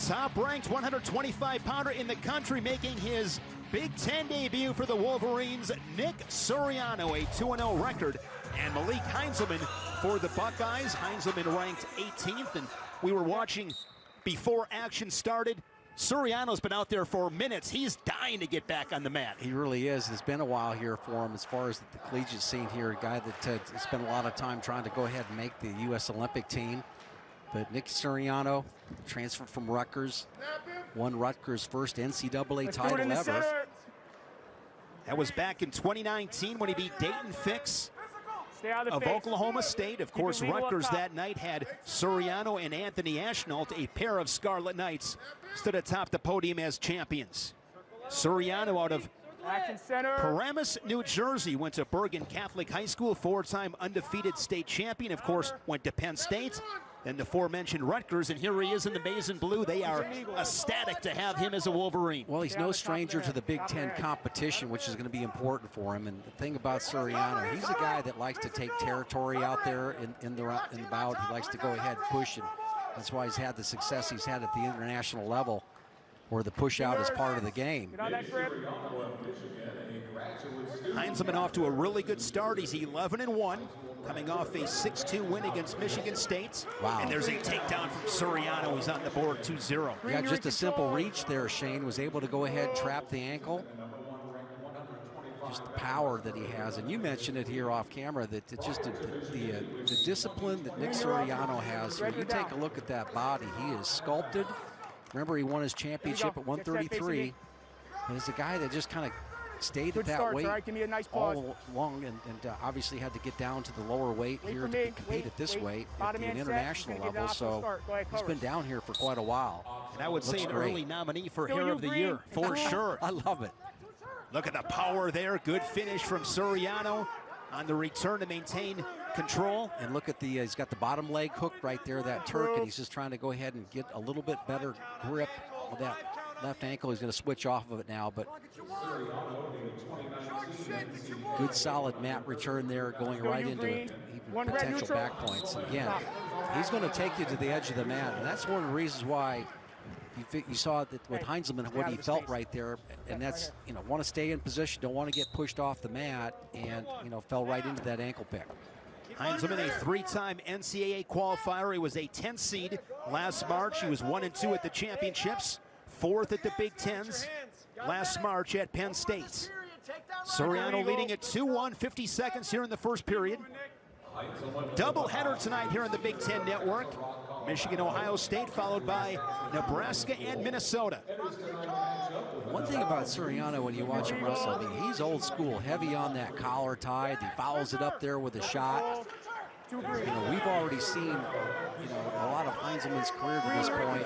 top-ranked 125-pounder in the country, making his Big Ten debut for the Wolverines, Mich Suriano, a 2-0 record, and Malik Heinselman for the Buckeyes. Heinselman ranked 18th, and we were watching before action started. Suriano's been out there for minutes. He's dying to get back on the mat. He really is. It's been a while here for him as far as the collegiate scene here. A guy that spent a lot of time trying to go ahead and make the U.S. Olympic team. But Mich Suriano, transferred from Rutgers, won Rutgers' first NCAA title ever. That was back in 2019 when he beat Dayton Fix of Oklahoma State. Of course, Rutgers that night had Suriano and Anthony Ashnault, a pair of Scarlet Knights, stood atop the podium as champions. Suriano out of Paramus, New Jersey, went to Bergen Catholic High School, four-time undefeated state champion. Of course, went to Penn State, then the aforementioned Rutgers, and here he is in the maize and blue. They are ecstatic to have him as a Wolverine. Well, he's no stranger to the Big Ten competition, which is going to be important for him. And the thing about Suriano, he's a guy that likes to take territory out there in the bout. He likes to go ahead and push, and that's why he's had the success he's had at the international level, where the push out is part of the game. Heinselman off to a really good start. He's 11-1, coming off a 6-2 win against Michigan State. Wow. And there's a takedown from Suriano. He's on the board 2-0. Yeah, just a simple reach there, Shane. Was able to go ahead and trap the ankle. Just the power that he has. And you mentioned it here off camera, that it's just the discipline that Mich Suriano has. When you take a look at that body, he is sculpted. Remember, he won his championship at 133. And he's a guy that just kind of stayed at that weight all along, and obviously had to get down to the lower weight here to compete at this weight at the international level. So he's been down here for quite a while. And I would say an early nominee for Hair of the Year, for sure. I love it. Look at the power there. Good finish from Suriano on the return to maintain control. And look at the, he's got the bottom leg hooked right there, that Turk, and he's just trying to go ahead and get a little bit better grip of that left ankle. He's going to switch off of it now, but good solid mat return there, going right into even potential back points. And again, he's going to take you to the edge of the mat, and that's one of the reasons why you saw that with Heinselman, what he felt right there, and that's, you know, want to stay in position, don't want to get pushed off the mat, and, you know, fell right into that ankle pick. Heinselman, a three-time NCAA qualifier. He was a 10th seed last March. He was 1-2 at the championships, 4th at the Big Tens last March at Penn State. Suriano leading at 2-1, 50 seconds here in the first period. Doubleheader tonight here on the Big Ten Network. Michigan, Ohio State, followed by Nebraska and Minnesota. One thing about Suriano when you watch him wrestle, I mean, he's old school, heavy on that collar tie. He follows it up there with a shot. You know, we've already seen, you know, a lot of Heinselman's career to this point,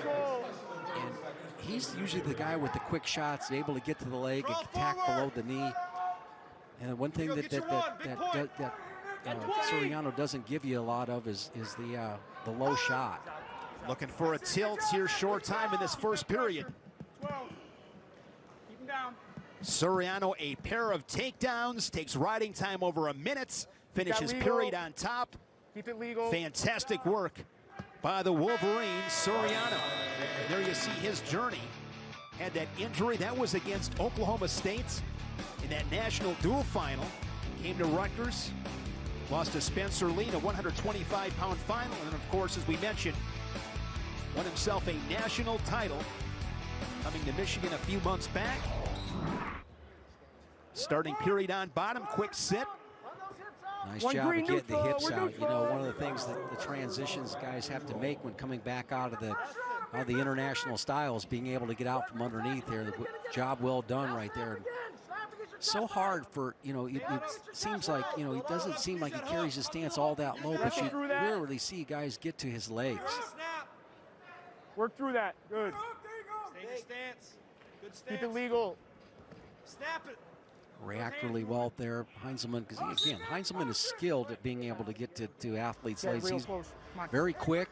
and he's usually the guy with the quick shots, able to get to the leg and attack below the knee. And one thing that Suriano doesn't give you a lot of is the low shot. Looking for a tilt here, short time in this first period. Suriano, a pair of takedowns, takes riding time over a minute, finishes period on top. Keep it legal. Fantastic work by the Wolverines, Suriano. And there you see his journey. Had that injury, that was against Oklahoma State in that national dual final. Came to Rutgers, lost to Spencer Lee in a 125-pound final, and of course, as we mentioned, won himself a national title, coming to Michigan a few months back. Starting period on bottom, quick sit. Nice job of getting the hips out. You know, one of the things that the transitions guys have to make when coming back out of the international style is being able to get out from underneath there. The job well done right there. So hard for, you know, it seems like, you know, it doesn't seem like he carries his stance all that low, but you rarely see guys get to his legs. Work through that. Good. Stay in your stance. Good stance. Keep it legal. Snap it. React really well there, Heinselman, because again, Heinselman is skilled at being able to get to athletes' legs. He's very quick,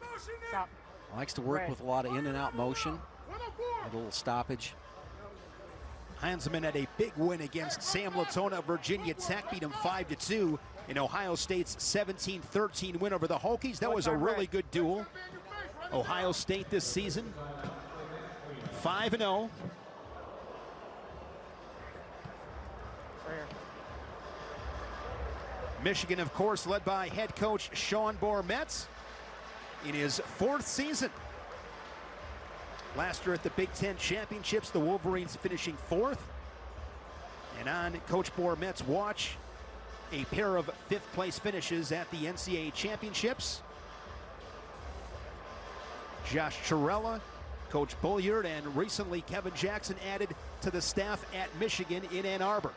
likes to work with a lot of in and out motion, a little stoppage. Heinselman had a big win against Sam Latona, Virginia Tech, beat him 5-2 in Ohio State's 17-13 win over the Hokies. That was a really good duel. Ohio State this season 5-0. Michigan, of course, led by head coach Sean Bourmetz in his 4th season. Last year at the Big Ten Championships, the Wolverines finishing 4th. And on Coach Bourmetz's watch, a pair of 5th place finishes at the NCAA Championships. Josh Chirella, Coach Bulliard, and recently Kevin Jackson added to the staff at Michigan in Ann Arbor.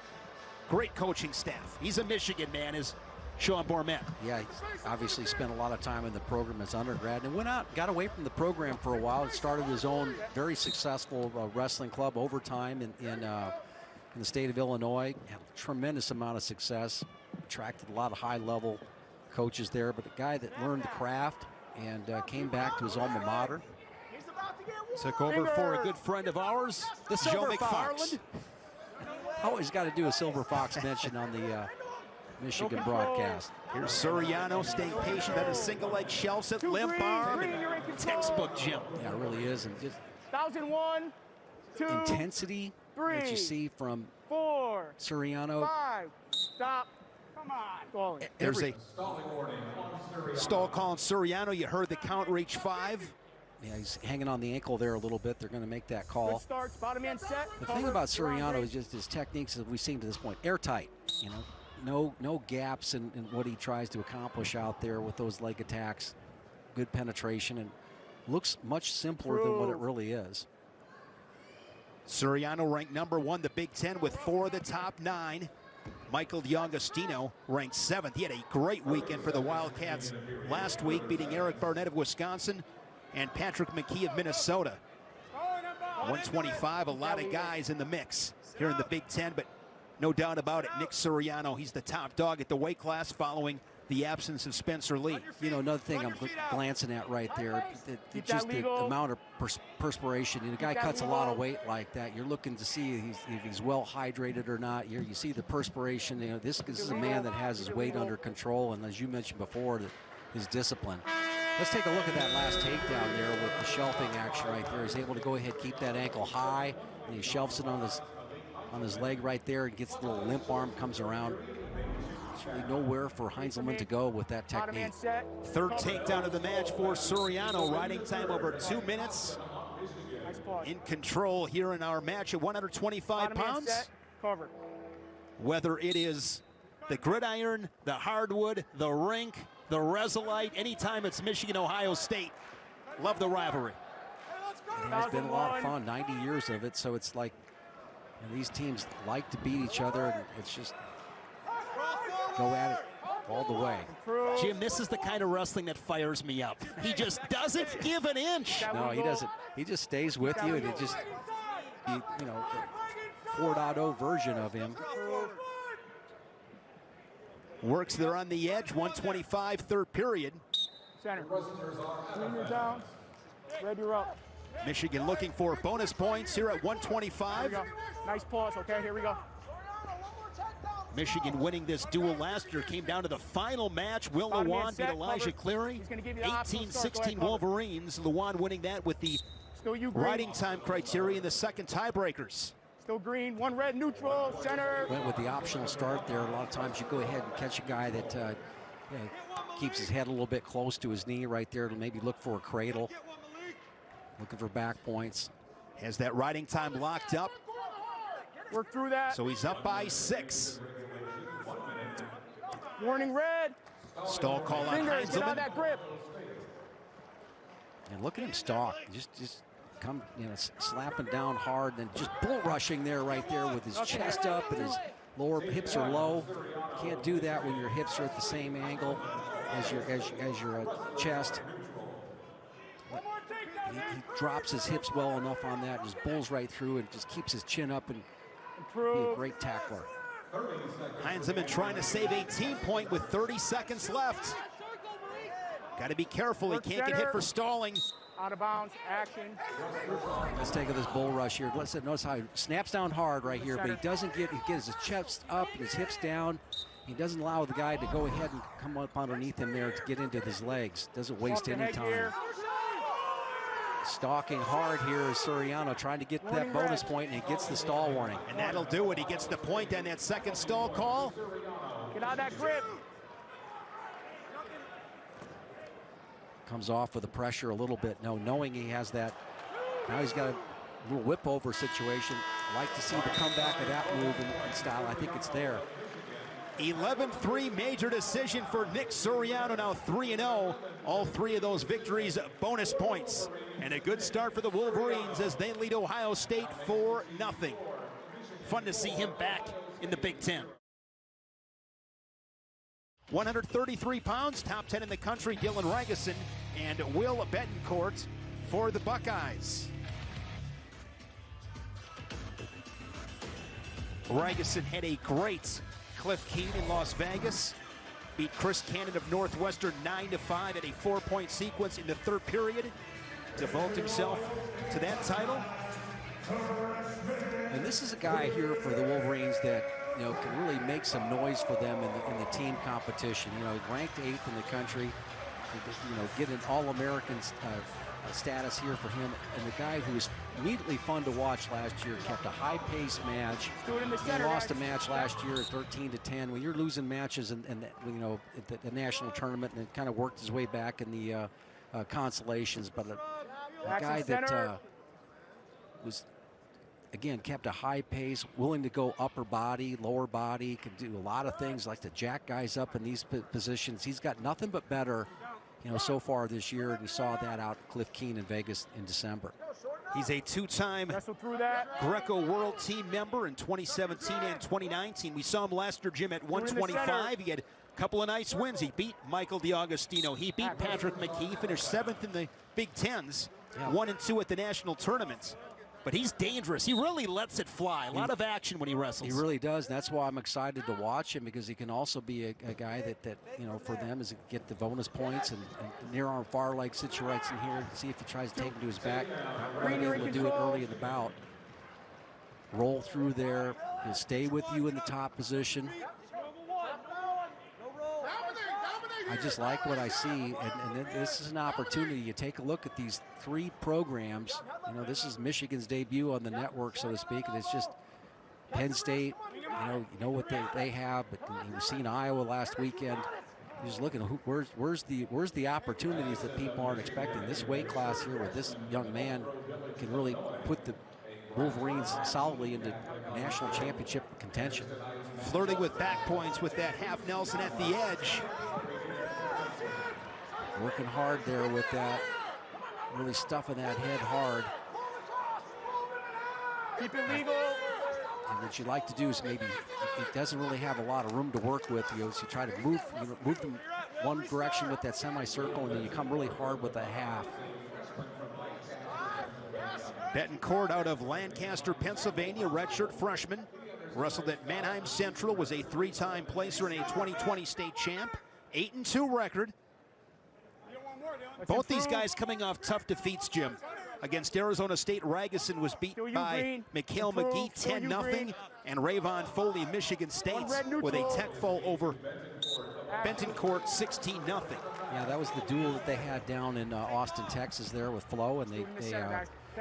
Great coaching staff. He's a Michigan man, is Sean Bourmetz. Yeah, he obviously spent a lot of time in the program as undergrad and went out, got away from the program for a while and started his own very successful wrestling club, Overtime, in the state of Illinois. Had a tremendous amount of success, attracted a lot of high-level coaches there, but a guy that learned the craft and came back to his alma mater. Took over for a good friend of ours, The Joe Silver McFarland. Fox. Always got to do a Silver Fox mention on the Michigan broadcast. Here's Suriano staying patient at a single leg, shelves it, limp arm, and textbook Jim. Yeah, it really is. And just 1,001, 2, intensity 3, that you see from 4, Suriano. 5, stop. Come on. Going. There's a stall call on Suriano. You heard the count reach 5. Yeah, he's hanging on the ankle there a little bit. They're going to make that call. Good starts, bottom man set. The thing about Suriano is just his techniques, as we've seen to this point, airtight. You know, no gaps in what he tries to accomplish out there with those leg attacks. Good penetration, and looks much simpler than what it really is. Suriano ranked number 1, the Big Ten, with 4 of the top 9. Michael DiAugustino ranked 7th. He had a great weekend for the Wildcats last week, beating Eric Barnett of Wisconsin and Patrick McKee of Minnesota. 125, a lot of guys in the mix here in the Big Ten, but no doubt about it, Nick Suriano, he's the top dog at the weight class following the absence of Spencer Lee. You know, another thing I'm glancing at right there, just the amount of perspiration. You know, the guy cuts a lot of weight like that. You're looking to see if he's well hydrated or not. You see the perspiration. You know, this is a man that has his weight under control, and as you mentioned before, his discipline. Let's take a look at that last takedown there with the shelving action right there. He's able to go ahead, keep that ankle high, and he shelves it on his leg right there and gets the little limp arm, comes around. There's really nowhere for Heinselman to go with that technique. 3rd takedown of the match for Suriano, riding time over 2 minutes. In control here in our match at 125 pounds. Whether it is the gridiron, the hardwood, the rink, the Resolite, anytime it's Michigan, Ohio State. Love the rivalry. It has been a lot of fun, 90 years of it, so it's like, and these teams like to beat each other, and it's just go at it all the way. Jim, this is the kind of wrestling that fires me up. He just doesn't give an inch. No, he doesn't. He just stays with you, and it just, you know, 4.0 version of him. Works there on the edge, 125, 3rd period. Center. Down. Ready, you're up. Michigan looking for bonus points here at 125. Nice pause, okay, here we go. Michigan winning this duel last year, came down to the final match. Will Luan beat Elijah Cleary. 18-16 Wolverines. Luan winning that with the riding time criteria in the 2nd tiebreakers. Still green, 1 red, neutral, center. Went with the optional start there. A lot of times you go ahead and catch a guy that keeps his head a little bit close to his knee right there to maybe look for a cradle. Looking for back points. Has that riding time locked up. Work through that. So he's up by 6. Warning red. Stall call on Fingers, get out of Heinselman. that grip. And look at him stalk. Just come, you know, slapping down hard, and just bull rushing there right there with his chest up and his lower hips are low. Can't do that when your hips are at the same angle as your chest. He drops his hips well enough on that, just bulls right through and just keeps his chin up and be a great tackler. Heinselman trying to save a team point with 30 seconds left. Got to be careful. He can't get hit for stalling. Out of bounds, action. Let's take this bull rush here. Notice how he snaps down hard right here, but he doesn't he gets his chest up, his hips down. He doesn't allow the guy to go ahead and come up underneath him there to get into his legs. Doesn't waste any time. Stalking hard here is Suriano, trying to get that bonus point, and he gets the stall warning. And that'll do it. He gets the point on that second stall call. Get out of that grip. Comes off with the pressure a little bit, knowing he has that. Now he's got a little whip over situation. Like to see the comeback of that move in style. I think it's there. 11-3 major decision for Nick Suriano, now 3-0. All three of those victories bonus points. And a good start for the Wolverines as they lead Ohio State 4-0. Fun to see him back in the Big Ten. 133 pounds, top 10 in the country, Dylan Ragusin and Will Betancourt for the Buckeyes. Ragusin had a great Cliff Keen in Las Vegas. Beat Chris Cannon of Northwestern 9-5 at a 4-point sequence in the third period to vault himself to that title. And this is a guy here for the Wolverines that can really make some noise for them in the team competition. Ranked 8th in the country. Get an All-American status here for him. And the guy who was immediately fun to watch last year, kept a high-paced match. He lost a match last year at 13-10. When you're losing matches at the national tournament, and it kind of worked his way back in the consolations. But a guy that was, again, kept a high pace, willing to go upper body, lower body, can do a lot of things, like to jack guys up in these positions. He's got nothing but better, so far this year, and we saw that out at Cliff Keen in Vegas in December. He's a two-time Greco World Team member in 2017 and 2019. We saw him last year, Jim, at 125. He had a couple of nice wins. He beat Michael DiAugustino. He beat Patrick McKee, finished 7th in the Big Tens, 1-2 at the national tournament. But he's dangerous. He really lets it fly. A lot of action when he wrestles. He really does. And that's why I'm excited to watch him, because he can also be a guy that for them is to get the bonus points and near arm far leg situation here. See if he tries to take him to his back. Not able to do it early in the bout. Roll through there. He'll stay with you in the top position. I just like what I see, and this is an opportunity. You take a look at these 3 programs. This is Michigan's debut on the network, so to speak, and it's just Penn State. You know what they have, but you've seen Iowa last weekend. You're just looking at where's the opportunities that people aren't expecting. This weight class here with this young man can really put the Wolverines solidly into national championship contention. Flirting with back points with that half Nelson at the edge. Working hard there with that, really stuffing that head hard. Keep it legal. And what you like to do is maybe, it doesn't really have a lot of room to work with. So you try to move them one direction with that semicircle, and then you come really hard with a half. Betancourt out of Lancaster, Pennsylvania, redshirt freshman. Wrestled at Mannheim Central, was a 3-time placer and a 2020 state champ. 8-2 record. Both these guys coming off tough defeats, Jim. Against Arizona State, Ragusin was beat by Mikhail McGee 10-0, and Rayvon Foley, Michigan State, with a tech fall over Betancourt 16-0. Yeah, that was the duel that they had down in Austin, Texas there with Flo, and they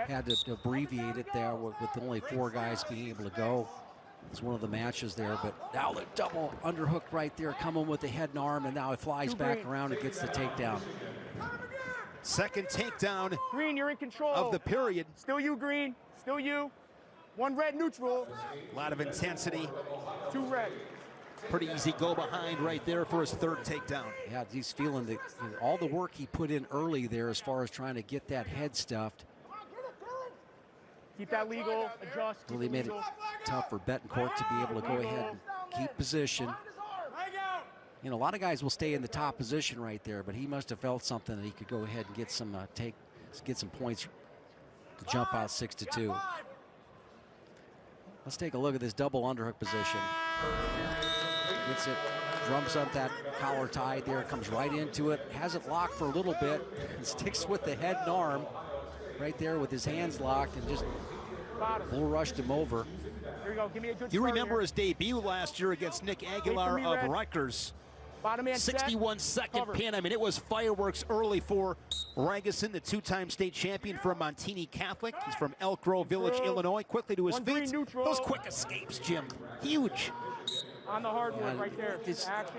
had to abbreviate it there with only 4 guys being able to go. It's one of the matches there, but now the double underhook right there, coming with the head and arm, and now it flies back around and gets the takedown. Second takedown Green, you're in control of the period. Still you, Green. Still you. 1 red neutral. A lot of intensity. 2 red. Pretty easy go behind right there for his 3rd takedown. Yeah, he's feeling all the work he put in early there as far as trying to get that head stuffed. Keep that legal. Adjust. Really made it tough for Betancourt to be able to go ahead and keep position. A lot of guys will stay in the top position right there, but he must have felt something that he could go ahead and get some points to jump out 6-2. Let's take a look at this double underhook position. Gets it, drums up that collar tied there, comes right into it, has it locked for a little bit, and sticks with the head and arm right there with his hands locked, and just bull rushed him over. Here we go. Give me a good You remember his debut last year against Nick Aguilar of Rutgers. Bottom man set. 61-second Cover. pin. I mean, it was fireworks early for Ragusin, the two-time state champion from Montini Catholic. He's from Elk Grove Village, Illinois. Quickly to his One feet. green neutral. Those quick escapes, Jim. Huge. On the hardwood right there. It's- Action.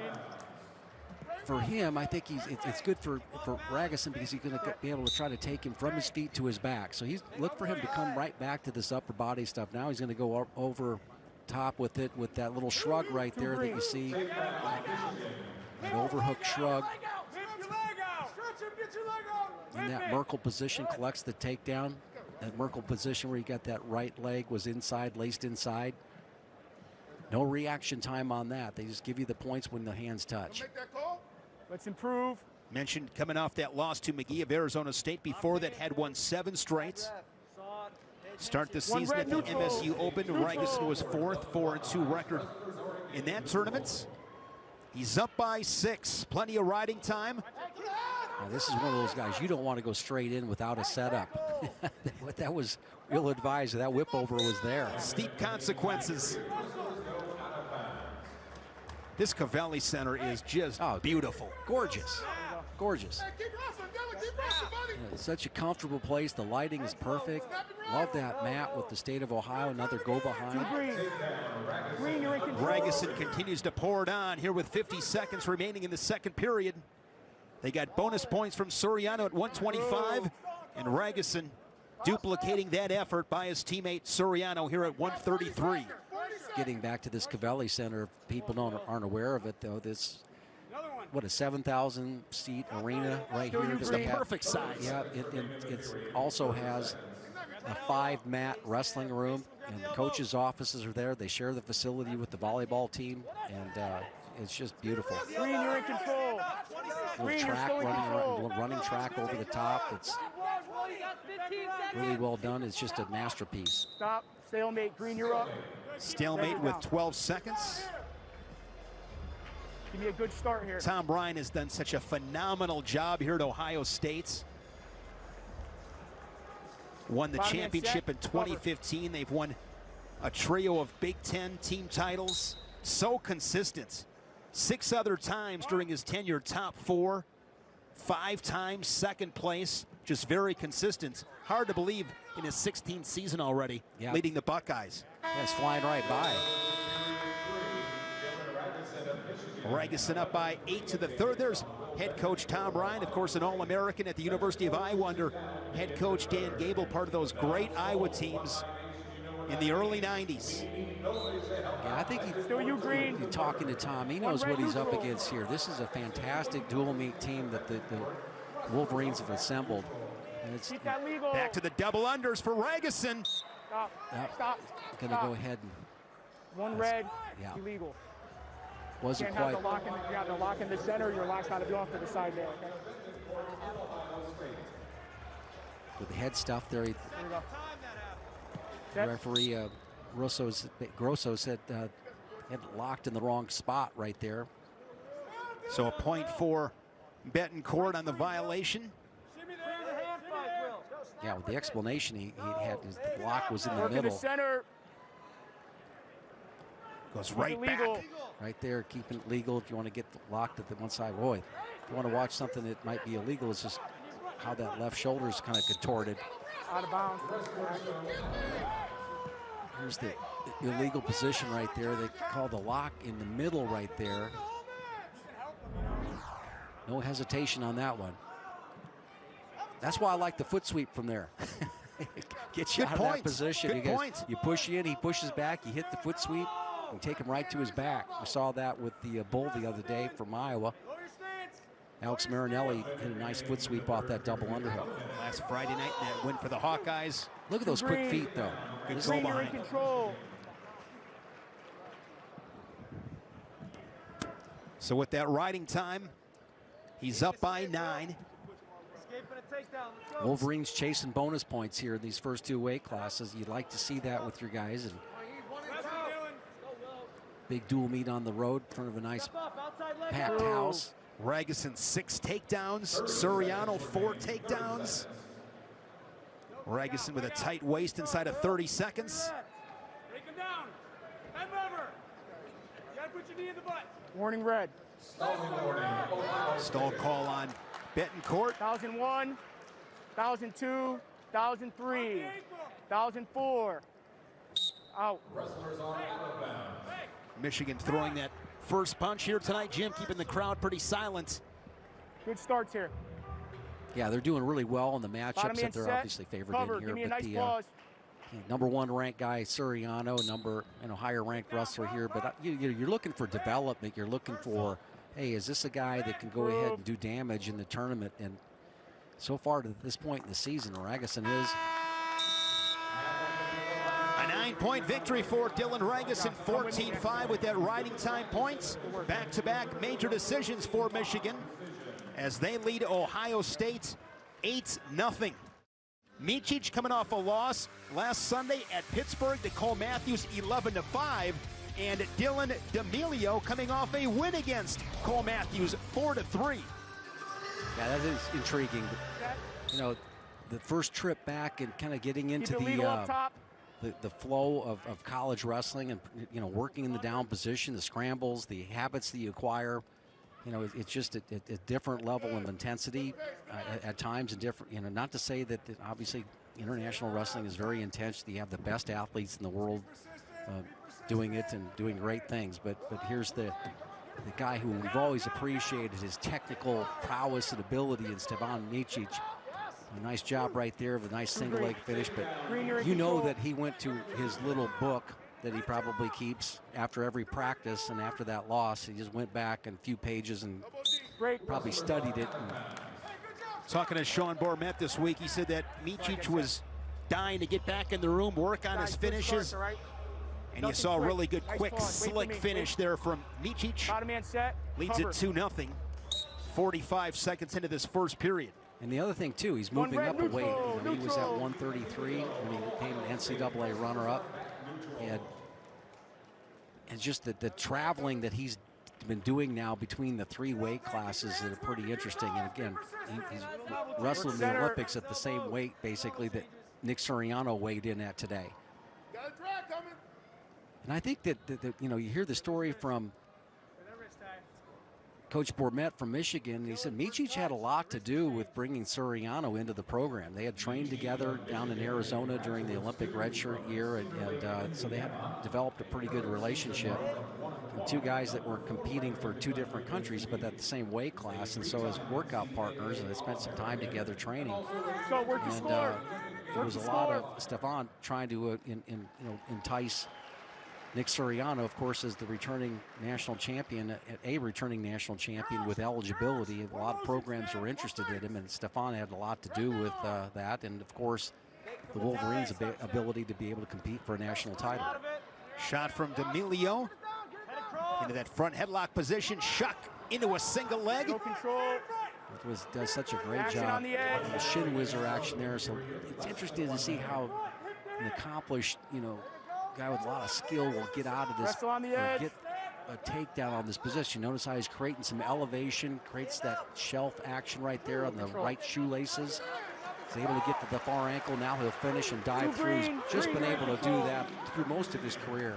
For him, I think it's good for Ragusin because he's going to be able to try to take him from his feet to his back. So look for him to come right back to this upper body stuff. Now he's going to go over top with it with that little shrug right there that you see. An overhook shrug. In that Merkle position, collects the takedown. That Merkle position where you got that right leg was inside, laced inside. No reaction time on that. They just give you the points when the hands touch. Let's improve. Mentioned coming off that loss to McGee of Arizona State. Before that had won 7 straight. Start the season at the MSU Open. Ragusin was 4th, 4-2 record in that tournament. He's up by 6. Plenty of riding time. Now, this is one of those guys you don't want to go straight in without a setup. That was ill advised. That whip over was there. Steep consequences. This Cavalli Center is just beautiful. Gorgeous. Gorgeous. It's such a comfortable place. The lighting is perfect. Love that mat with the state of Ohio. Another go behind. Green, you're in control. Ragusin continues to pour it on here with 50 seconds remaining in the second period. They got bonus points from Suriano at 125, and Ragusin duplicating that effort by his teammate Suriano here at 133. Getting back to this Cavalli Center, if people aren't aware of it, though, this, what, a 7,000 seat arena right here. It's the perfect size. Yeah, it also has a 5-mat wrestling room, and the coaches' offices are there. They share the facility with the volleyball team, and it's just beautiful. Green, you're in control. Little track running track over the top. It's really well done. It's just a masterpiece. Stop. Stalemate. Green, you're up. Stalemate with 12 seconds. Give me a good start here. Tom Ryan has done such a phenomenal job here at Ohio State. Won the championship in 2015. They've won a trio of Big Ten team titles. So consistent. 6 other times during his tenure, top 4. 5 times second place. Just very consistent. Hard to believe in his 16th season already, leading the Buckeyes. Yeah, it's flying right by. Ragusin up by 8 to the 3rd. There's head coach Tom Ryan, of course, an All-American at the University of Iowa under head coach Dan Gable, part of those great Iowa teams in the early 90s. Yeah, I think you're talking to Tom. He knows what he's up against here. This is a fantastic dual meet team that the Wolverines have assembled. And it's back to the double unders for Ragusin. Stop. Stop. Going to go ahead and one red. Yeah. Illegal. Wasn't you quite. Have you have to lock in the center. Your lock's got to be off to the side there. Okay? With the head stuff there, the referee Grosso said had it locked in the wrong spot right there. So a point for Betancourt on the violation. Yeah, with the explanation he had, his block was in the Work middle. In the center. Goes right back. Right there, keeping it legal if you want to get locked at the one side. Boy, if you want to watch something that might be illegal, it's just how that left shoulder is kind of contorted. Out of bounds. Here's the illegal position right there. They call the lock in the middle right there. No hesitation on that one. That's why I like the foot sweep from there. Get you out of that position. You push in, he pushes back, you hit the foot sweep, and take him right to his back. We saw that with the bull the other day from Iowa. Alex Marinelli hit a nice foot sweep off that double underhook. Last Friday night, that win for the Hawkeyes. Look at those quick feet, though. Good goal behind. Control. So with that riding time, he's up by 9. Wolverines chasing bonus points here in these first 2 weight classes. You'd like to see that with your guys. And big dual meet on the road in front of a nice packed house. Ragusin 6 takedowns. Suriano 4 takedowns. Ragusin with a tight waist inside of 30 seconds. Warning red. Stall call on Betancourt. 1001, 1002, 1003, 1004. Out. Michigan throwing that first punch here tonight, Jim, keeping the crowd pretty silent. Good starts here. Yeah, they're doing really well in the matchups that they're set, obviously favored cover. in here. Give me a But nice the pause. number one ranked guy, Suriano, higher ranked wrestler here. But you're looking for development. You're looking for, hey, is this a guy that can go ahead and do damage in the tournament? And so far to this point in the season, Ragusin is. A 9-point victory for Dylan Ragusin, 14-5 with that riding time points. Back-to-back major decisions for Michigan as they lead Ohio State 8-0. Micic coming off a loss last Sunday at Pittsburgh to Cole Matthews 11-5, and Dylan D'Amelio coming off a win against Cole Matthews 4-3. Yeah, that is intriguing. You know, the first trip back and kind of getting into the flow of college wrestling and, you know, working in the down position, the scrambles, the habits that you acquire. You know, it's just a different level of intensity at times, and different. You know, not to say that obviously international wrestling is very intense. You have the best athletes in the world doing it and doing great things. But here's the guy who we've always appreciated his technical prowess and ability in Stevan Micic. A nice job right there of a nice single leg finish. But you know that he went to his little book that he probably keeps after every practice, and after that loss, he just went back a few pages and probably studied it. Talking to Sean Bormet this week, he said that Micic was dying to get back in the room, work on his finishes, and you saw a really good, quick, slick finish there from Micic. Leads it 2-0, 45 seconds into this first period. And the other thing, too, he's moving up a weight. You know, he was at 133 when he became an NCAA runner-up. And just the traveling that he's been doing now between the three weight classes that are pretty interesting. And again, he's wrestled in the Olympics at the same weight, basically, that Nick Suriano weighed in at today. And I think that you know, you hear the story from Coach Bormet from Michigan, and he said Micic had a lot to do with bringing Suriano into the program. They had trained together down in Arizona during the Olympic redshirt year, and so they had developed a pretty good relationship. And two guys that were competing for two different countries, but at the same weight class, and so as workout partners, and they spent some time together training. And it was a lot of Stevan trying to entice Nick Suriano, of course, is the returning national champion, a returning national champion with eligibility. A lot of programs were interested in him, and Stevan had a lot to do with that. And, of course, the Wolverines' ability to be able to compete for a national title. Shot from D'Amelio into that front headlock position. Shuck into a single leg. No control. Does such a great job. The shin whizzer action there. So it's interesting to see how an accomplished, you know, guy with a lot of skill will get out of this, get a takedown on this position. Notice how he's creating some elevation, creates that shelf action right there on the right shoelaces. He's able to get to the far ankle. Now he'll finish and dive through. He's just been able to do that through most of his career.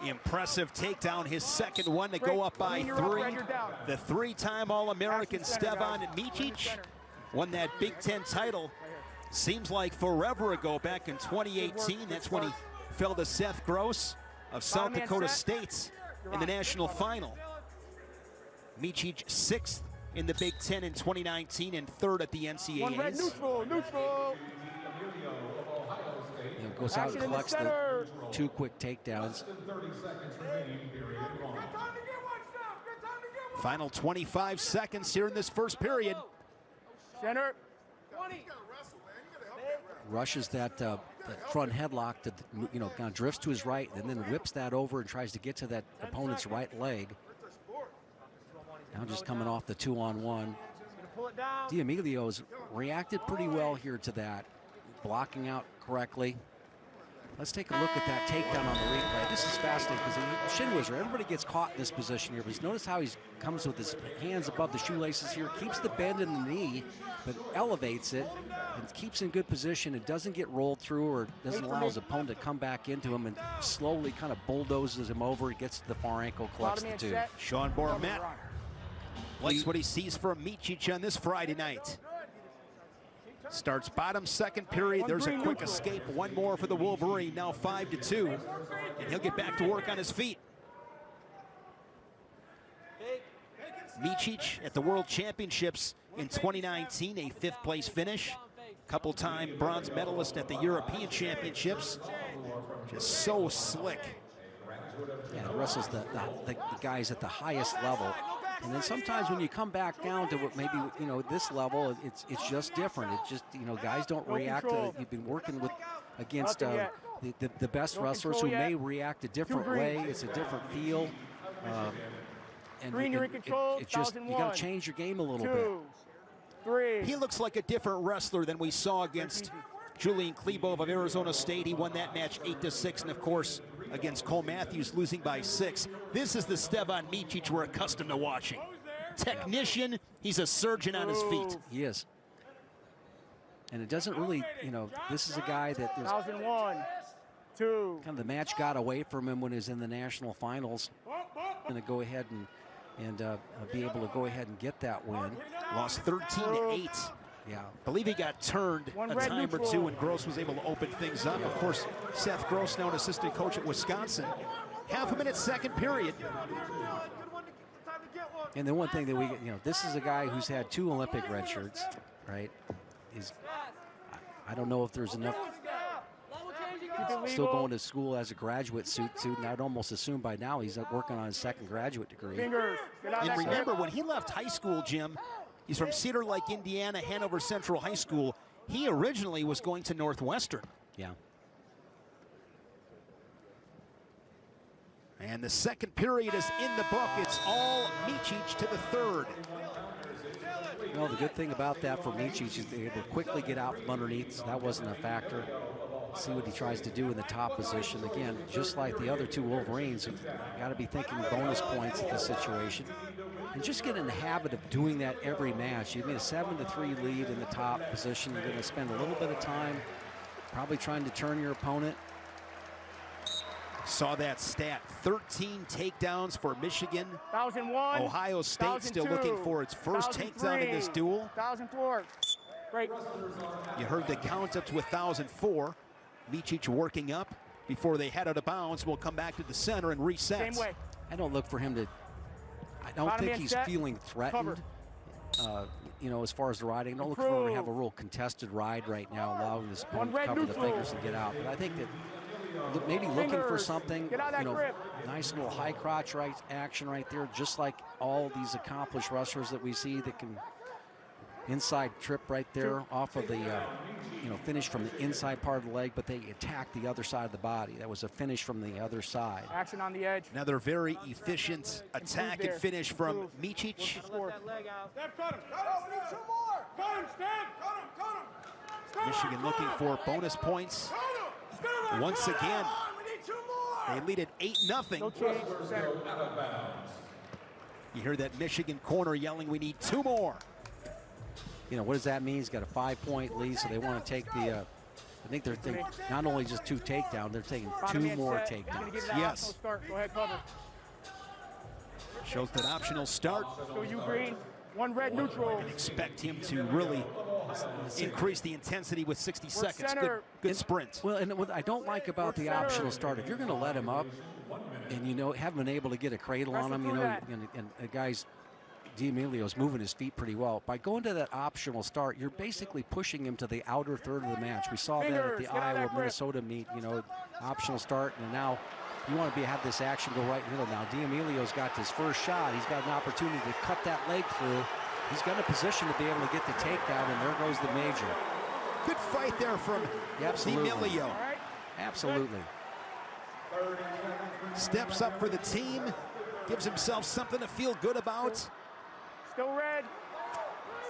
Impressive takedown, his second one to go up by 3. The 3-time All-American Stevan Micic won that Big Ten title. Seems like forever ago, back in 2018. That's when he fell to Seth Gross of South Dakota State in the national final. Micic 6th in the Big Ten in 2019 and 3rd at the NCAAs. Neutral. Goes out and collects the 2 quick takedowns. Final 25 seconds here in this first period. Center. Rushes that front headlock to, you know, kind of drifts to his right and then whips that over and tries to get to that opponent's right leg. Now just coming off the 2-on-1. D'Amelio's reacted pretty well here to that, blocking out correctly. Let's take a look at that takedown on the replay. This is fascinating because shin whizzer, everybody gets caught in this position here, but notice how he comes with his hands above the shoelaces here, keeps the bend in the knee, but elevates it and keeps in good position. It doesn't get rolled through or doesn't allow his opponent to come back into him, and slowly kind of bulldozes him over. He gets to the far ankle, collects the 2. Sean Bormet Likes what he sees from Micic on this Friday night. Starts bottom second period. There's a quick escape. One more for the Wolverine. Now 5-2. And he'll get back to work on his feet. Micic at the World Championships in 2019, a 5th place finish. Couple-time bronze medalist at the European Championships. Just so slick. Yeah, he wrestles the guys at the highest level. And then sometimes when you come back down to what maybe, you know, this level, it's just different. It's just, you know, guys don't react to it. You've been working with against the best wrestlers who may react a different way. It's a different feel. And it's just, you got to change your game a little bit. 3. He looks like a different wrestler than we saw against Julian Klebov of Arizona State. He won that match 8-6, and of course, against Cole Matthews, losing by 6. This is the Stevan Micic we're accustomed to watching. Technician, he's a surgeon on his feet. He is. And it doesn't really, you know, this is a guy that is 1001, 2. kind of the match got away from him when he was in the national finals. Going to go ahead and be able to go ahead and get that win. Lost 13-8. Yeah. I believe he got turned a time or two and Gross was able to open things up. Of course, Seth Gross, now an assistant coach at Wisconsin. Half a minute, second period. And the one thing that we get, you know, this is a guy who's had 2 Olympic red shirts, right? I don't know if there's enough. Still going to school as a graduate student. I'd almost assume by now he's working on his 2nd graduate degree. And remember, when he left high school, Jim, he's from Cedar Lake, Indiana, Hanover Central High School. He originally was going to Northwestern. Yeah. And the second period is in the book. It's all Micic to the 3rd. You know, the good thing about that for Micic is they able to quickly get out from underneath, so that wasn't a factor. See what he tries to do in the top position. Again, just like the other 2 Wolverines, you've got to be thinking bonus points at this situation. And just get in the habit of doing that every match. You need a 7-3 lead in the top position. You're going to spend a little bit of time probably trying to turn your opponent. Saw that stat, 13 takedowns for Michigan. 1001. Ohio State still looking for its first takedown in this duel. 1004. Break. You heard the count-ups with 1004. Micic working up before they head out of bounds. We'll come back to the center and reset. Same way. I don't look for him to, I don't think he's feeling threatened. You know, as far as the riding, I don't look for him to have a real contested ride right now, allowing his opponent to cover the fingers and get out. But I think that maybe looking for something, you know, nice little high crotch action right there, just like all these accomplished wrestlers that we see that can inside trip right there off of the, you know, finish from the inside part of the leg, but they attack the other side of the body. That was a finish from the other side. Action on the edge. Another very efficient attack and finish from Micic. Michigan looking for bonus points. Once again, they lead at 8-0. You hear that Michigan corner yelling, we need 2 more. You know, what does that mean? He's got a 5-point lead, so they want to take the, I think they're thinking not only just 2 takedowns, they're taking 2 more takedowns. Yes. Go ahead, cover. Shows that optional start. Go you green, 1 red neutral. And expect him to really increase the intensity with 60 seconds. Good sprint. Well, and what I don't like about the optional start, if you're going to let him up and, you know, haven't been able to get a cradle on him, you know, and the guy's, D'Amelio's moving his feet pretty well. By going to that optional start, you're basically pushing him to the outer third of the match. We saw that at the Iowa-Minnesota meet, you know, optional start, and now you want to have this action go right in the middle. Now, D'Amelio's got his first shot. He's got an opportunity to cut that leg through. He's got a position to be able to get the takedown, and there goes the major. Good fight there from D'Amelio. Absolutely. Steps up for the team, gives himself something to feel good about. Still red.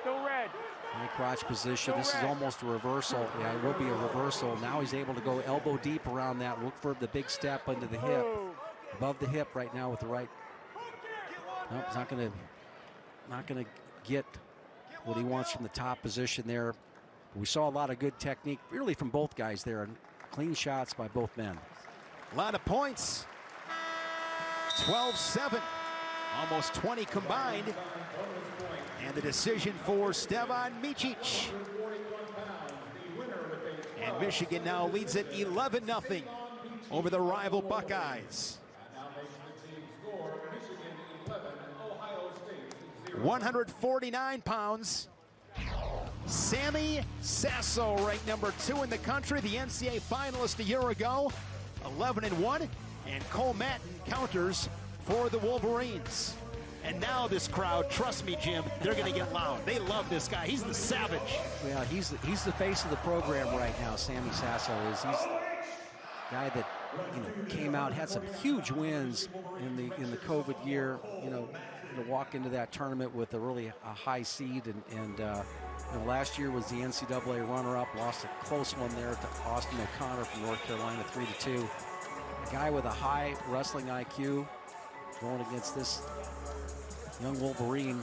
Still red. High crotch position. This is almost a reversal. Yeah, it will be a reversal. Now he's able to go elbow deep around that. Look for the big step under the hip. Above the hip right now with the right. Nope, he's not gonna get what he wants from the top position there. We saw a lot of good technique, really, from both guys there, and clean shots by both men. A lot of points. 12-7. Almost 20 combined. And the decision for Stevan Micic. And Michigan now leads it 11-0 over the rival Buckeyes. 149 pounds. Sammy Sasso, ranked number 2 in the country, the NCAA finalist a year ago, 11-1. And Cole Mattin counters for the Wolverines. And now this crowd, trust me, Jim, they're going to get loud. They love this guy. He's the savage. Yeah, he's the face of the program right now. Sammy Sasso is. He's the guy that came out, had some huge wins in the COVID year. To walk into that tournament with a high seed, and last year was the NCAA runner-up. Lost a close one there to Austin O'Connor from North Carolina, 3-2. A guy with a high wrestling IQ going against this young Wolverine.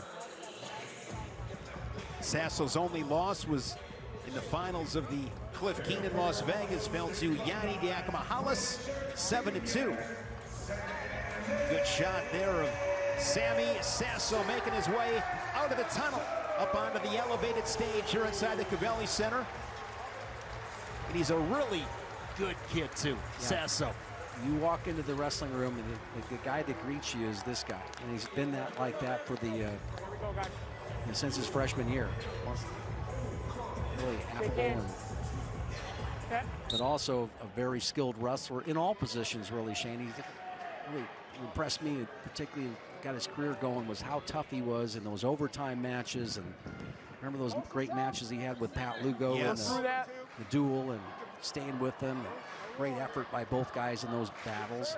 Sasso's only loss was in the finals of the Cliff Keen in Las Vegas. Fell to Yanni Diakomahalis, 7-2. Good shot there of Sammy Sasso making his way out of the tunnel, up onto the elevated stage here inside the Covelli Center. And he's a really good kid too, yeah. Sasso. You walk into the wrestling room and the guy that greets you is this guy, and he's been like that for since his freshman year. Really affable, but also a very skilled wrestler in all positions. Really, Shane. He's really impressed me, particularly got his career going, was how tough he was in those overtime matches. And remember those great matches he had with Pat Lugo, yes, and the duel, and staying with them. Great effort by both guys in those battles.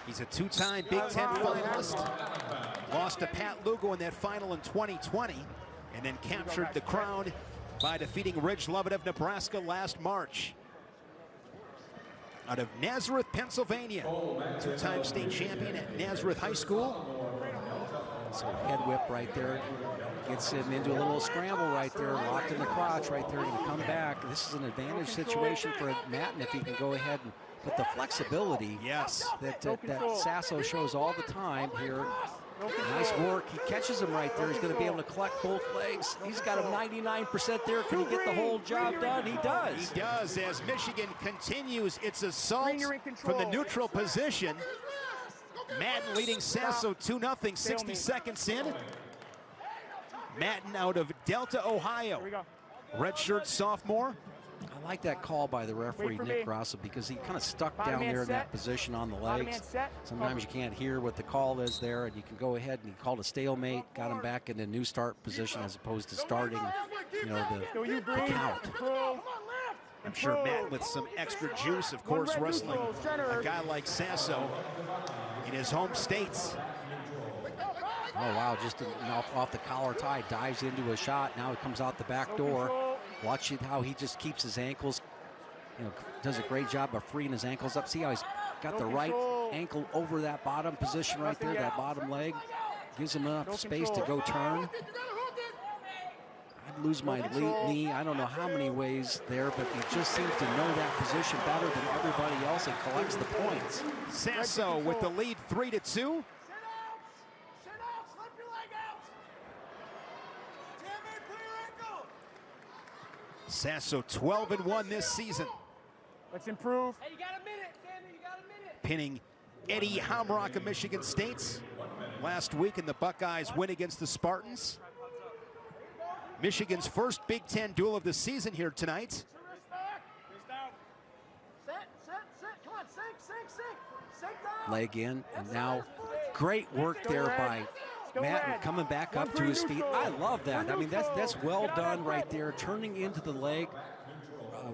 He's a 2-time Big Ten finalist. Lost to Pat Lugo in that final in 2020, and then captured the crown by defeating Ridge Lovett of Nebraska last March. Out of Nazareth, Pennsylvania, 2-time state champion at Nazareth High School. So head whip right there. Gets him into a little scramble right there, locked in the crotch right there, going to come back. This is an advantage situation for Mattin if he can go ahead and put the flexibility, yes, that Sasso shows all the time here. Nice work. He catches him right there. He's going to be able to collect both legs. He's got him 99% there. Can he get the whole job done? He does. He does, as Michigan continues its assault from the neutral position. Mattin leading Sasso 2-0, 60 seconds in. Mattin out of Delta, Ohio. Redshirt sophomore. I like that call by the referee, Nick Grosso, because he kind of stuck down there in that position on the legs. Sometimes you can't hear what the call is there, and you can go ahead, and he called a stalemate, got him back in a new start position as opposed to starting, the count. I'm sure Matt with some extra juice, of course, wrestling a guy like Sasso in his home states. Oh, wow, just off the collar tie, dives into a shot. Now he comes out the back door. Watch how he just keeps his ankles, does a great job of freeing his ankles up. See how he's got the right ankle over that bottom position right there, that bottom leg. Gives him enough space to go turn. I'd lose my knee, I don't know how many ways there, but he just seems to know that position better than everybody else and collects the points. Sasso with the lead, 3-2. Sasso 12-1 this season. Let's improve. Hey, you got a minute, Sammy, you got a minute. Pinning Eddie Hamrock of Michigan State last week in the Buckeyes win against the Spartans. Michigan's first Big Ten duel of the season here tonight. Leg in, and now great work there by Mattin coming back up to his feet. I love that. I mean, that's well done right there, turning into the leg